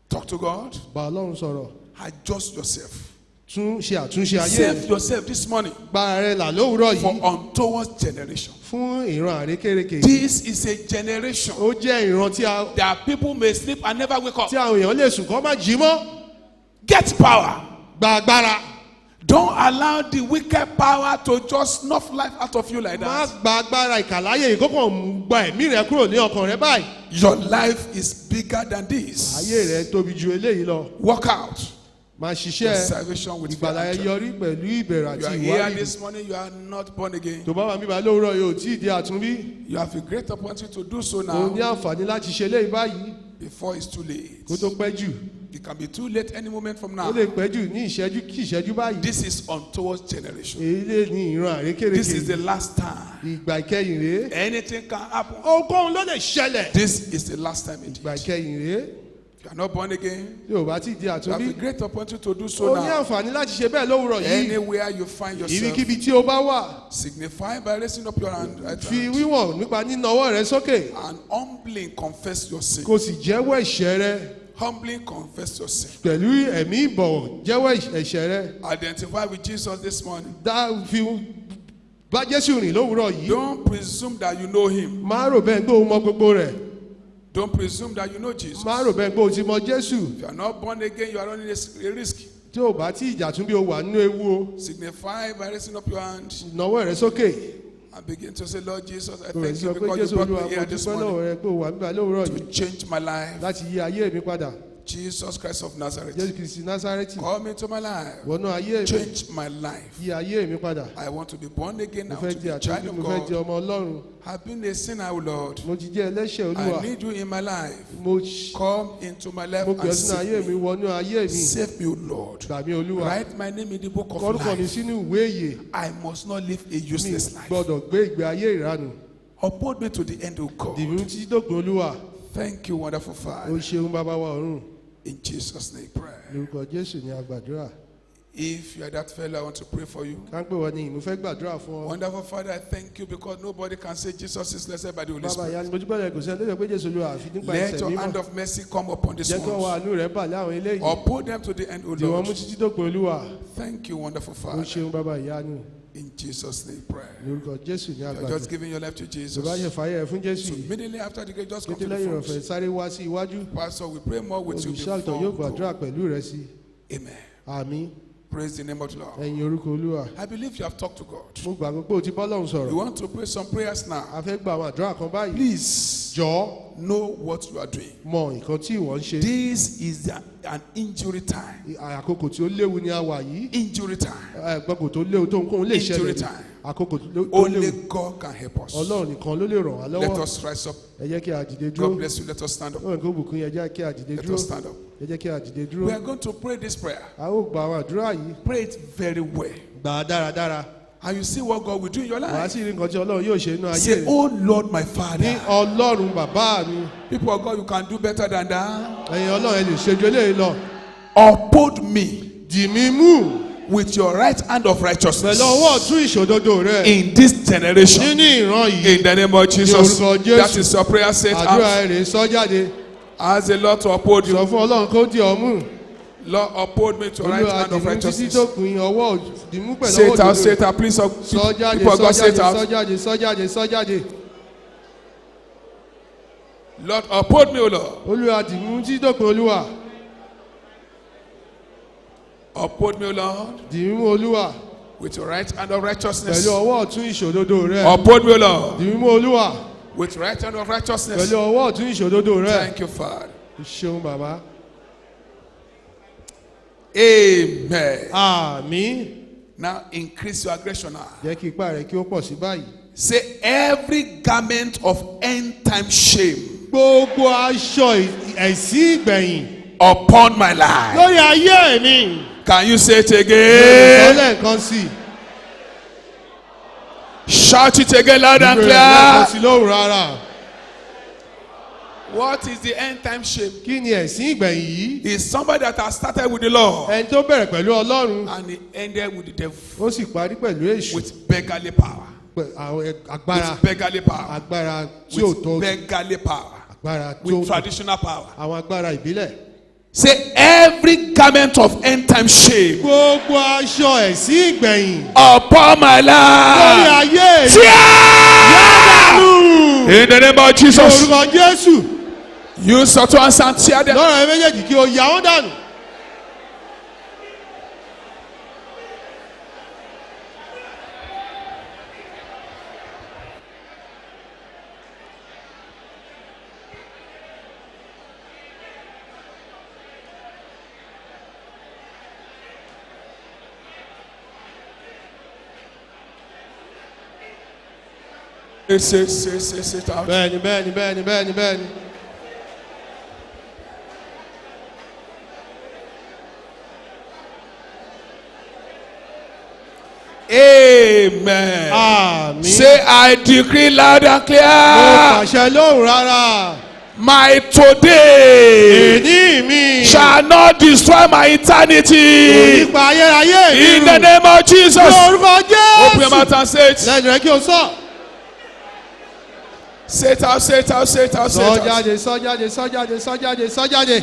Talk to God. bá ọlọ́run sọ̀rọ̀ Adjust yourself. tún ṣe àtúnṣe ayé Save rẹ. yourself this morning gbára rẹ là lówùúrọ̀ for yìí untoward generation. fún ìran àrékérekè. This is a generation ó jẹ́ ìran that people may sleep and never wake up. tí àwọn èèyàn lè sùn kọ́ má jí mọ́. Get power. gba agbára. Don't allow the wicked power to just snuff life out of you like má that. gba agbára ìkàláyè ìkókò gba ẹ̀mí rẹ kúrò ní ọkàn rẹ báyìí. Your life is bigger than ayé this. rẹ tóbi ju eléyìí lọ. Work out máa your ṣiṣẹ́ salvation with fear ìgbàlà ẹ and trembling. yọrí pẹ̀lú ìbẹ̀rù You àti are here ìwárìrì. this morning, you are not born again. tó bá wà níbà lówùúrọ̀ yóò tí ì di àtúnbí. You have a great opportunity to do so o ní now àǹfààní láti ṣe léyìí báyìí before it's too late. kó tó pẹ́ jù. It can be too late any moment from ó now. lè pẹ́ jù ní ìṣẹ́jú kí ìṣẹ́jú báyìí. This is untoward generation. èyí lè ní ìran This is àrékérekè. the last time. ìgbà ìkẹyìn rèé. Anything can happen. ohunkóhun ló lè ṣẹlẹ̀. This is the last time indeed. ìgbà ìkẹyìn rèé. If you are not born again, tí o bá ti di you have àtúnbí. a great opportunity to do so o ní now. àǹfààní láti ṣe bẹ́ẹ̀ lówùúrọ̀ yìí. Anywhere you find yourself, ibikíbi tí o bá wà. signify by raising up your hand right fi hand, wíwọ̀n nípa nínáwọ́ rẹ sókè. and humbly confess your sin. kó sì jẹ́wọ́ ẹ̀ṣẹ̀ rẹ. Humbly confess your sin. pẹ̀lú ẹ̀mí ìbọ̀wọ̀ jẹ́wọ́ ẹ̀ṣẹ̀ rẹ. Identify with Jesus this morning. dá fi bá Jésù rìn lówùúrọ̀ yìí. Don't presume that you know him. Má rò bẹ́ẹ̀ pé o mọ gbogbo rẹ̀. Don't presume that you know Jesus. Má rò bẹ́ẹ̀ pé o ti mọ Jésù. If you are not born again, you are running a risk. Tí o bá tí ìjà tún bí o wà nínú ewu o. Signify by raising up your hand Nawọ́ rẹ sókè. and begin to say, Lord Jesus, I Kò rẹ̀ thank sọ you pé because you Jésù brought Olúwa me mo here this dúpẹ́ lọ́wọ́ morning rẹ pé o wà nígbà lówùúrọ̀ to yìí. change my life. Láti yí ayé mi padà. Jesus Christ of Nazareth, Jésù Kristi Násárẹ́tì. come into my life. Wọnú ayé mi. Change my life. Yí ayé mi padà. I want to be born again Mo now, fẹ́ to jẹ́ be a child àtúntò, of mo fẹ́ jẹ́ God. ọmọ Ọlọ́run. I've been a sinner, O Lord. Mo ti jẹ́ ẹlẹ́ṣẹ̀ Olúwa. I need you in my life. Mo Come into my life mo gbé and sínú ayé save mi me. wọnú ayé mi. Save me, O Lord. Gbà mí Olúwa. Write my name in the book of Kọ́rúkọ mi life. sínú ìwé ìyè. I must not live a Mi useless life. gbọ́dọ̀ gbé ìgbé ayé ìranù. Uphold me to the end, O God. Dìbò tí dópin Olúwa. Thank you, wonderful O Father. ṣeun bàbá wa ọ̀run. In Jesus' name, pray. Lórúkọ Jésù ni a gbàdúrà. If you are that fellow, I want to pray for you. Ká ń pè wọ́n ní ìmú fẹ́ gbàdúrà fún ọ. Wonderful Father, I thank you because nobody can say Jesus is blessed by the Holy Bàbá Spirit. ìyá ni mo dúpẹ́ rẹ̀ kò sẹ́ni lóye pé Jésù Olúwa àfi nípa Let ẹsẹ̀ your mímọ́. hand of mercy come upon this Jẹ́ kí wọ́n wá one. àánú rẹ̀ bà lé àwọn eléyìí. Uphold them to the end, O Dì wọ́n mú Lord. títí dópin Olúwa. Thank you, wonderful O Father. ṣeun bàbá ìyanu. In Jesus' name, pray. Lórúkọ Jésù ni a You are just gbàdúrà. giving your life to Jesus. Tó bá yẹ fàyè ẹ̀ fún Jésù So yìí. immediately after the grave, just come Kété to the lẹ́yìn front. ọ̀fẹ́ sáré wá sí iwájú. Pastor, we pray more with you Olùṣọ́ àgùntàn before yóò we gbàdúrà go. pẹ̀lú rẹ̀ sí. Amen. Àmín. Praise the name of the Lord. Ẹ̀yin orúkọ Olúwa. I believe you have talked to God. Mo gbàgbọ́ pé o ti bọ́ lọ́hùn You sọ̀rọ̀. want to pray some prayers now. A fẹ́ gba àwọn àdúrà kan báyìí. Please Jọ̀ọ́ know what you are doing. mọ nǹkan tí ìwọ ń ṣe. This is an injury time. Àkókò tí ó léwu ni a wà yìí. Injury time. Gbọ́kò tó léwu tó nǹkan lè Injury ṣẹlẹ̀. time. Àkókò tó Only léwu. God can help us. Ọlọ́run nìkan ló lè ràn wá Let lọ́wọ́. us rise up. Ẹ jẹ́ kí a dìde dúró. God bless you. Let us stand up. Ó nǹkan bùkún yẹn jẹ́ kí a dìde Let dúró. us stand up. Ẹ jẹ́ kí a dìde dúró. We are going to pray this prayer. A ó gba àwọn àdúrà yìí. Pray it very well. Gbà á dáradára. And you see what God will do in your Wàá life. sì rí nǹkan tí Ọlọ́run yóò ṣe nínú ayé Say, rẹ̀. oh Lord, my Ní Father. Ọlọ́run bàbá mi. People of God, you can do better than that. Ẹ̀yin Ọlọ́run ẹ lè ṣe ju eléyìí lọ. Uphold me Dì mí mú with your right hand of righteousness pẹ̀lú ọwọ́ ọ̀tún ìṣòdodo rẹ̀. in this generation. Nínú ìran yìí. In the name of Jesus. orúkọ Jésù. That is your prayer. Say it Àdúrà out. rẹ̀ sọ jáde. Ask the Lord to uphold Sọ you. fún Ọlọ́run kó dì ọ́ mú. Lord, uphold me to right Olúwa hand dì of mí títí righteousness. tó pin ọwọ́ dì mú pẹ̀lú Say ọwọ́ it out. Say òdodo it rẹ̀. out. Please, Sọ jáde people of sọ God, say it jáde sọ out. jáde sọ jáde sọ jáde. Lord, uphold me, O Lord. Olúwa dì mú títí tó pin Olúwa. Uphold me, O Lord, Dì mí mú Olúwa with your right hand of righteousness. pẹ̀lú ọwọ́ ọ̀tún ìṣòdodo rẹ̀. Uphold me, O Lord, Dì mí mú Olúwa with right hand of righteousness. pẹ̀lú ọwọ́ ọ̀tún ìṣòdodo rẹ̀. Thank you, Father. Ṣeun bàbá. Amen. Àmín. Now increase your aggression now. Jẹ́ kí ipá rẹ̀ kí ó pọ̀ sí báyìí. Say every garment of end time shame Gbogbo aṣọ ẹ̀sí ìgbẹ̀yìn upon my life. lórí ayé mi. Can you say it Sọ again? lẹ́ẹ̀kan sí i. Shout it again loud and Lẹ́ẹ̀kan clear. sí i lóhùn rárá. What is the end time shame? Kí ni ẹ̀sìn ìgbẹ̀yìn yìí? Is somebody that has started with the Lord Ẹni tó bẹ̀rẹ̀ pẹ̀lú Ọlọ́run and he ended with the devil ó sì parí pẹ̀lú èṣù. with beggarly power. Àwọn agbára With beggarly power. agbára tí ò tó With beggarly power. agbára tí ó With traditional power. àwọn agbára ìbílẹ̀. Say every garment of end time shame Gbogbo aṣọ ẹ̀sìn ìgbẹ̀yìn upon my lórí life. ayé mi. Tear! In the name of Jesus. Orúkọ Jésù. Use your two hands and tear them. Lọ́rọ̀ ẹ méjèèjì kí o yà wọ́n dànù. Say it out. Bẹ́ẹ̀ni bẹ́ẹ̀ni bẹ́ẹ̀ni bẹ́ẹ̀ni bẹ́ẹ̀ni. Amen. Àmín. Say, I decree loud and Mo clear. pàṣẹ lóhùn rárá. My today Èní mi. shall not destroy my eternity. Nípa ayérayé mi. In the name of Jesus. Lórúkọ Open your Jésù. mouth and say it. Lẹ́nu rẹ̀ kí o sọ. Say it out, say it out, say it out, say Sọ it out. jáde sọ jáde sọ jáde sọ jáde sọ jáde.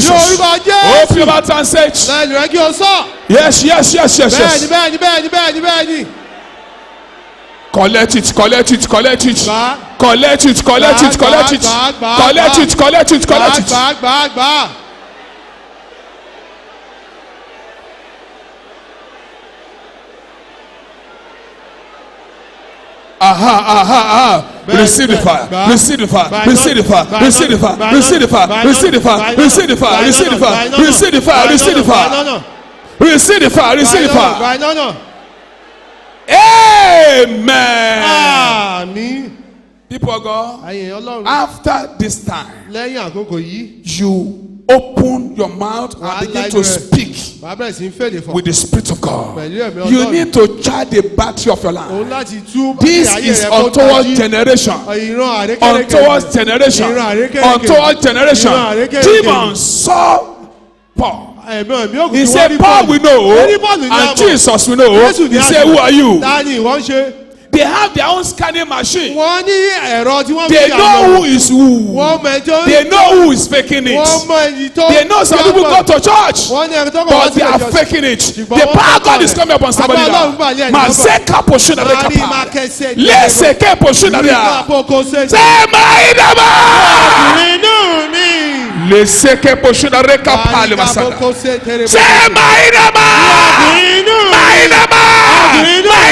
Jesus. orúkọ Open Jésù. your mouth and say it. Lẹ́nu rẹ̀ kí o sọ. Yes, yes, yes, yes, Bẹ́ẹ̀ni yes. bẹ́ẹ̀ni bẹ́ẹ̀ni bẹ́ẹ̀ni bẹ́ẹ̀ni. Collect it, collect it, collect it. Gbà. Collect it, collect it, collect it. Collect it, collect it, collect it. Gbà. Receive the fire. Receive the fire. Receive the fire. Receive the fire. Receive the fire. Receive the fire. Receive the fire. Receive the fire. Receive the fire. Receive the fire. Receive the fire. Receive the fire. Gbà. Amen. Àmín. People of God, Ayé Ọlọ́run. after this time, Lẹ́yìn àkókò yìí. you open your mouth and begin to speak Bàbá bẹ̀rẹ̀ sí ń fèdè fọ̀. with the Spirit of God. Pẹ̀lú ẹ̀mí Ọlọ́run. You need to charge the battery of your life. Òun láti tú This ayé is rẹ̀ kó untoward tají. generation. Ìran àrékérekè. Untoward generation. Ìran àrékérekè. Untoward generation. Ìran àrékérekè. Demons saw Paul. Ẹ̀mí òkùnkùn He wọ́n said, rí Paul we know, Wọ́n rí Paul ní and àmọ́. Jesus we know. Jésù ní He said, àmọ́. who are you? Dání wọ́n ń ṣe. They have their own scanning machine. Wọ́n ní ẹ̀rọ tí wọ́n They fi know who is who. Wọ́n mọ ẹjọ́. They know who is faking Wọ́n it. mọ ẹni tó. They know some people go to church, Wọ́n ní ẹni tó kọ̀ wá but they sílẹ̀ are jọ́sìn. faking it. The Ṣùgbọ́n wọ́n power of kọ̀ God is rẹ̀. coming upon somebody Agbára now. Ọlọ́run bà lé ẹnì kan. Maseka poshuna Mari rekapa. makese. Leseke poshuna Nígbà rea. àpòkò ṣe. Sema idama. Inú mi. Leseke poshuna rekapa le masaka. Àpòkò ṣe tẹ̀rẹ̀. Sema idama. Inú mi. Idama.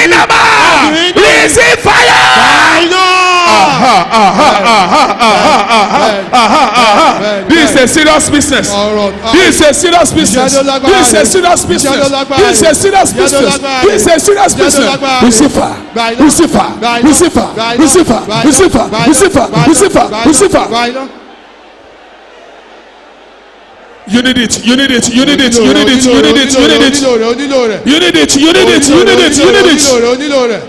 Idama. Receive fire. This is a serious business. This is a serious business. This is a serious business. This is a serious business. This is a serious business. Lucifer, Lucifer, Lucifer, Lucifer, Lucifer, Lucifer, Lucifer, Lucifer. You need it. You need it. You need it. You need it. You need it. You need it. You need it. You need it. You need it. You need it.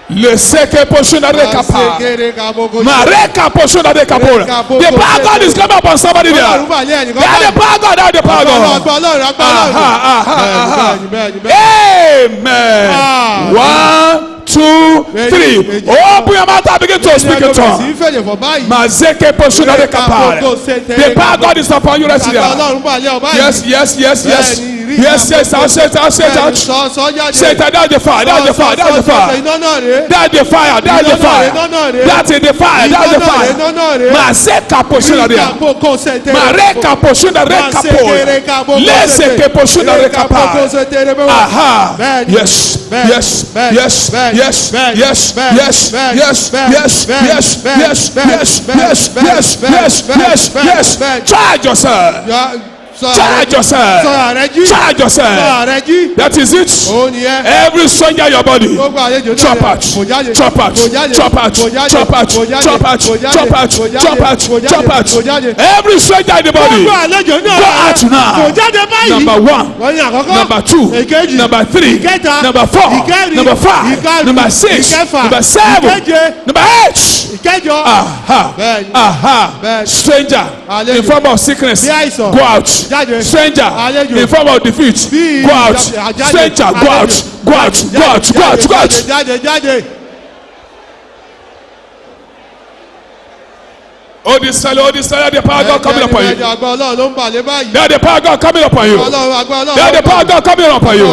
Le seke poshuna rekapa. Mareka poshuna rekapora. The power of God is coming upon somebody there. That the power of God. That the power of God. Amen. 1, 2, 3. Open your mouth and begin to speak in tongues. Mazeke poshuna rekapa. The power of God is upon you right there. Yes, yes, yes, yes. Yes, yes, I'll say it, I'll say it out. Say it, that's the fire, that's the fire, that's the fire. That's the fire, that's the fire. That's the fire, that's the fire. Maseka poshuna rea. Mareka poshuna rekapo. Leseke poshuna rekapa. Aha. Yes, yes, yes, yes, yes, yes, yes, yes, yes, yes, yes, yes, yes, yes, yes. Charge yourself. Charge yourself. Charge yourself. That is it. Every stranger in your body. Chop out. Chop out. Chop out. Chop out. Chop out. Chop out. Chop out. Chop out. Every stranger in the body. Go out now. Number 1. Number 2. Number 3. Number 4. Number 5. Number 6. Number 7. Number 8. Aha. Aha. Stranger in form of sickness. Go out. Stranger in form of defeat. Go out. Stranger, go out. Go out. Go out. Go out. Go out. Oh, this fellow, the power of God coming upon you. There the power of God coming upon you. There the power of God coming upon you.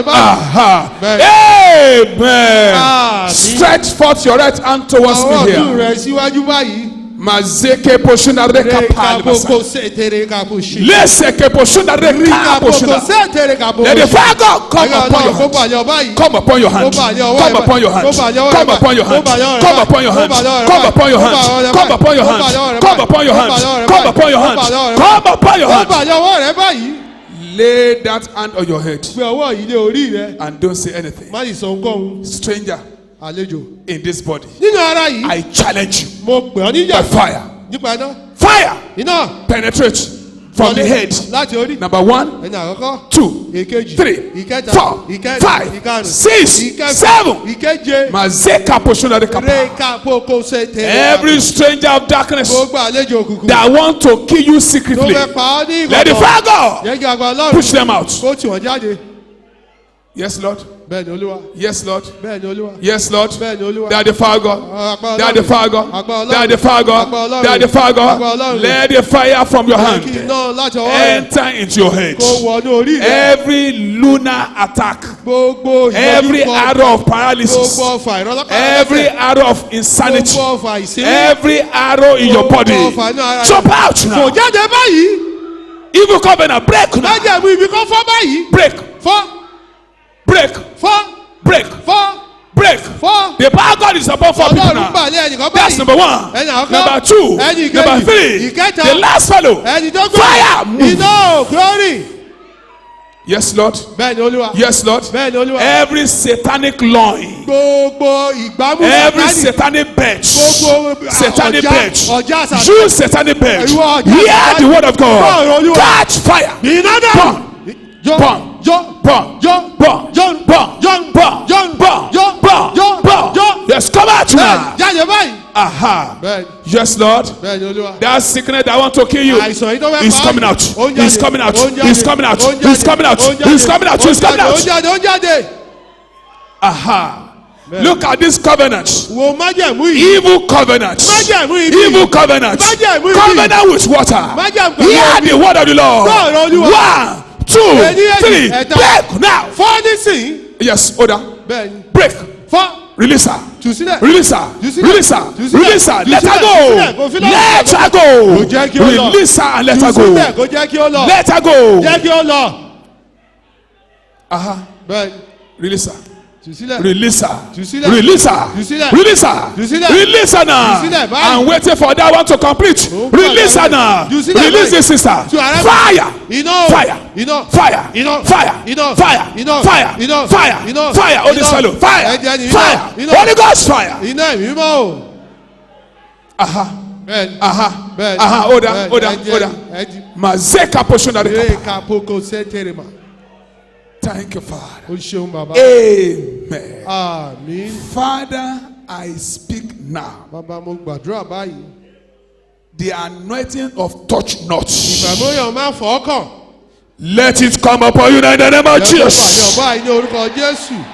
Aha. Amen. Stretch forth your right hand towards me here. Mazeke poshuna rekapa. Leseke poshuna rekapa. Let the fire God come upon your hand. Come upon your hand. Come upon your hand. Come upon your hand. Come upon your hand. Come upon your hand. Come upon your hand. Come upon your hand. Come upon your hand. Come upon your hand. Lay that hand on your head and don't say anything. Stranger in this body, I challenge you by fire. Fire penetrate from the head. Number 1, 2, 3, 4, 5, 6, 7. Mazeka poshuna rekapa. Every stranger of darkness that want to kill you secretly, let the fire go. Push them out. Yes, Lord. bẹ́ẹ̀ ni Olúwa. Yes, Lord. bẹ́ẹ̀ ni Olúwa. Yes, Lord. bẹ́ẹ̀ ni Olúwa. They are the fire God. Àgbà They are the Ọlọ́run. fire God. Àgbà Ọlọ́run. They are the fire God. Àgbà Ọlọ́run. They are the fire Àgbà God. Ọlọ́run. Let the fire from your Kí hand iná láti ọwọ́ rẹ̀ enter into your head. kó wọnú orí rẹ̀. Every lunar attack, Gbogbo every ìdojúkọ, arrow of paralysis, gbogbo ọfà ìrọ́lọ́pàá every arrow of insanity, gbogbo ọfà ìsinmi, every arrow in your body, gbogbo ọfà inú ara jump rẹ̀. out Kò now. jáde báyìí. Evil covenant, break now. Májẹ̀mú ibi kan fọ́ báyìí. Break, Fọ́ break, fọ́ break, fọ́ break. fọ́. The power of God is upon four people Ọlọ́run now. balẹ̀ ẹnìkan That's báyìí. number one. Ẹni àkọ́kọ́. Number two. Ẹni ìkejì. Number three. Ìkẹta. The last fellow. Ẹni tó gbé. Fire, move. Iná glory. Yes, Lord. Bẹ́ẹ̀ ni Olúwa. Yes, Lord. Bẹ́ẹ̀ ni Olúwa. Every satanic loin, Gbogbo ìgbámú every Sátánì. satanic bench, Gbogbo satanic ọjà bench, Sátánì. you satanic bench, Ìwọ ọjà hear Sátánì. the word of Bọ́ọ̀lù God. Olúwa. Catch fire. Iná dà. Burn. Jọ Burn. jọ Burn. jọ Burn. jọ Burn. jọ Burn. jọ Burn. jọ Burn. jọ Burn. jọ. Yes, come out now. Jáde báyìí. Aha. Bẹ́ẹ̀ni Yes, Lord. bẹ́ẹ̀ni Olúwa. That sickness that want to kill you Àìsàn yìí tó fẹ́ is pa á. coming out. Ó ń jáde. He's coming out. Ó ń jáde. He's coming out. Ó ń jáde. He's coming out. Ó ń jáde. He's coming out. He's coming Ó ń out. jáde. Ó ń jáde. Aha. Look at this covenant. Wo májẹ̀mú yìí. Evil covenant. Májẹ̀mú ibi. Evil covenant. Májẹ̀mú ibi. Covenant with water. Májẹ̀mú Hear ibi. the word of the Lord. Bọ́ọ̀lù Olúwa. 1, 2, Èyí, 3. ẹ̀ta. Break now. Fọ́ nísìnyí. Yes, order. Bẹ́ẹ̀ni. Break. Fọ́. Release her. Tù sílẹ̀. Release her. Jù sílẹ̀. Release her. Jù sílẹ̀. Release her. Jù Let her sílẹ̀. go. Jù sílẹ̀. Kò fi lọ́wọ́. Let her Kò go. jẹ́ kí ó lọ. Release her and let Jù her sílẹ̀. go. Kò jẹ́ kí ó lọ. Let her go. Jẹ́ kí ó lọ. Aha. Bẹ́ẹ̀ni. Release her. Tù sílẹ̀. Release her. Jù sílẹ̀. Release her. Jù sílẹ̀. Release her. Jù sílẹ̀. Release her now. Jù sílẹ̀ báyìí. I'm waiting for that one to complete. Ó ń Release bọ̀ her now. Jù sílẹ̀ Release báyìí. this sister. Jù ara- Fire. Iná. Fire. Iná. Fire. Iná. Fire. Iná. Fire. Iná. Fire. Iná. Fire. Iná. Fire. Holy Iná. swallow. Fire. Ẹ̀jẹ̀ ni iná. Fire. Iná. Holy Ghost fire. Iná ẹ̀mí mímọ́ o. Aha. Bẹ́ẹ̀ni. Aha. Bẹ́ẹ̀ni. Aha. Order. Bẹ́ẹ̀ni. Order. Ẹ̀jẹ̀ Order. ni. Ẹ̀jẹ̀. Mazeka poshona Ee kapoko sẹ́tẹ̀rẹ̀mà. Thank you, Father. O ṣeun bàbá. Amen. Àmín. Father, I speak now. Bàbá mo gbàdúrà báyìí. The anointing of touch not. Ìfàmúyàn máa fọ́ kàn. Let it come upon you in the name of Lẹ́kọ̀ọ́ pàdé Jesus. ọba yìí ní orúkọ Jésù.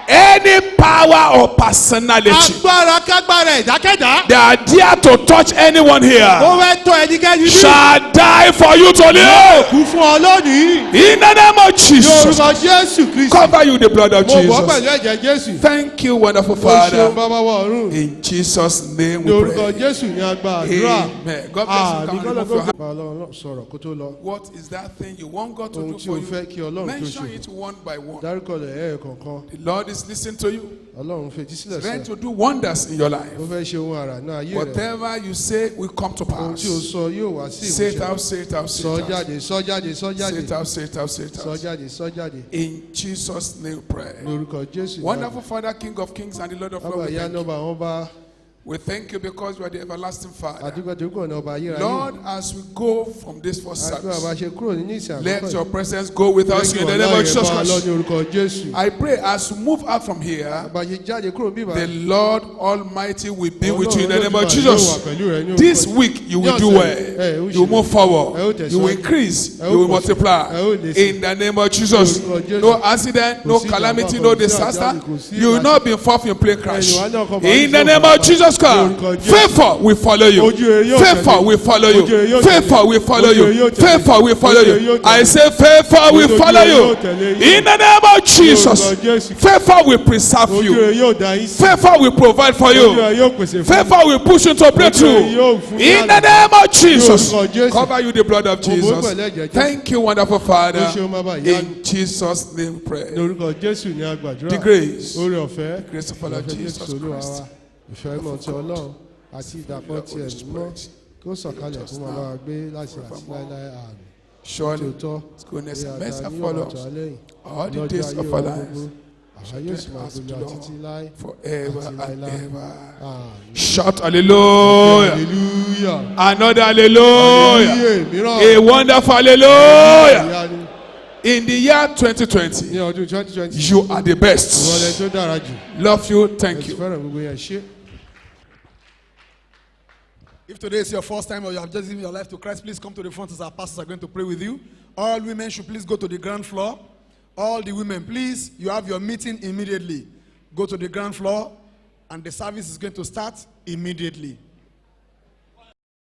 Any power or personality Agbára kágbára ìdákẹ́dá. that dare to touch anyone Ó here fẹ́ tọ́ ẹnikẹ́ni bí. shall die for you to live. Kú fún ọ lónìí. In the name of Ní Jesus. orúkọ Jésù Kristi. Cover you the blood of Mo bọ́ Jesus. pẹ̀lú ẹ̀jẹ̀ Jésù. Thank you, wonderful O ṣeun Father. bàbá wa ọ̀run. In Jesus' name Ní we orúkọ pray. Jésù ní agbára àdúrà. Amen. God bless you. Come and remove your hand. Bàbá Ọlọ́run sọ̀rọ̀ kó tó lọ. What is that thing you want God to Ohun do tí o for fẹ́ kí you? Ọlọ́run tó Mention ṣe. it one by one. Dárúkọ rẹ̀ ẹ̀ẹ̀kọ̀ọ̀kan. The Lord is listening to you. Ọlọ́run fetí sílẹ̀ Ready sẹ́. to do wonders in your life. Ó fẹ́ ṣe ohun àrà náà ayé rẹ̀. Whatever you say will come to Ohun pass. tí o sọ yóò wá sí Say it ìmúṣẹ. out, say it out, say Sọ it out. jáde, sọ jáde, sọ Say jáde. it out, say it out, say it Sọ out. jáde, sọ jáde. In Jesus' name we pray. Ní orúkọ Jésù. Wonderful Father, King of Kings and the Lord of Bàbá Lords, we ìyá thank you. nọ́mbà wọn bá We thank you because you are the everlasting Father. àdúgbò tó kọ̀ ní ọba ayérayé. Lord, as we go from this first Àdúrà bá service, ṣe kúrò nínú ìsìn àkọ́kọ́ let yìí. your presence go with us in the name of Jesus Lọ Christ. ní orúkọ Jésù. I pray as we move out from here, Bá ṣe jáde kúrò bí the bàbá. Lord Almighty will be with you in the name of Ọlọ́run Jesus. yóò wà pẹ̀lú rẹ ní orúkọ This Jésù. week you will Ní do ọ̀sẹ̀ well. yìí, ó You will ṣe. move Ẹ ó forward. tẹ̀síwájú. You will increase. Ẹ ó You will pọ̀ sí. multiply. Ẹ ó lè sí. In the name of Jesus. Ní orúkọ Jésù. No accident, no Kò sí calamity, ìjàmbá, no kò sí disaster. àjálù, kò sí You will ìbàjẹ́. not be involved in plane crash. Ẹ̀yin wá náà kọ́ bá In ń the sọ̀rọ̀ name bàbá. of Jesus Ní Christ. orúkọ Jésù. Favor will follow you. Ojú rere yóò Favor tẹ̀lé. will follow Ojú rere you. yóò Favor tẹ̀lé. will follow Ojú rere you. yóò tẹ̀lé. Favor will follow Ojú rere you. yóò I tẹ̀lé. say favor will Ojú follow rere you. yóò tẹ̀lé yín. In the name of Jesus. Ní orúkọ Jésù. Favor will preserve Ojú you. rere yóò dá yín sí. Favor will provide for Ojú rere you. yóò pèsè fún yín. Favor will push you to breakthrough. yóò fún yín In the àná. name of Jesus. Ní orúkọ Jésù. Cover you the blood of Mo bó Jesus. pẹ̀lú ẹ̀jẹ̀ Jésù. Thank you, wonderful Father. Ó ṣeun bàbá ìyá. In Jesus' name we Ní pray. orúkọ Jésù ní agbàdúrà. The grace, Oore ọ̀fẹ́. grace of our Lord Ìfẹ́ Jesus Jésù Olúwa Christ. wa. Ìfẹ́ mọ̀ ti Ọlọ́run àti ìdàpọ̀ ti ẹ̀mí mọ́. Kí ó sọ̀kalẹ̀ fún bàbá wa gbé láti àti láéláé àmín. Surely, Tòótọ́. goodness and mercy Ìyá àdáni follow yóò máa tọ̀ us á lẹ́yìn. all the Lọ́jọ́ days ayé of wa our gbogbo. lives. Àwa yóò sì máa gbé lọ títí láé. Forever Àti and láéláé. ever. Àmín. Shout hallelujah. Hallelujah. Another hallelujah. Hallelujah. Mìíràn. A wonderful hallelujah. Ìyá ni. In the year 2020, Ní ọdún 2020. you are the Ìrọ̀lẹ́ best. tó dára jù. Love you. Thank Ẹ̀sìn you. fẹ́ràn gbogbo yẹn ṣé. If today is your first time or you have just given your life to Christ, please come to the front as our pastors are going to pray with you. All women should please go to the ground floor. All the women, please, you have your meeting immediately. Go to the ground floor, and the service is going to start immediately.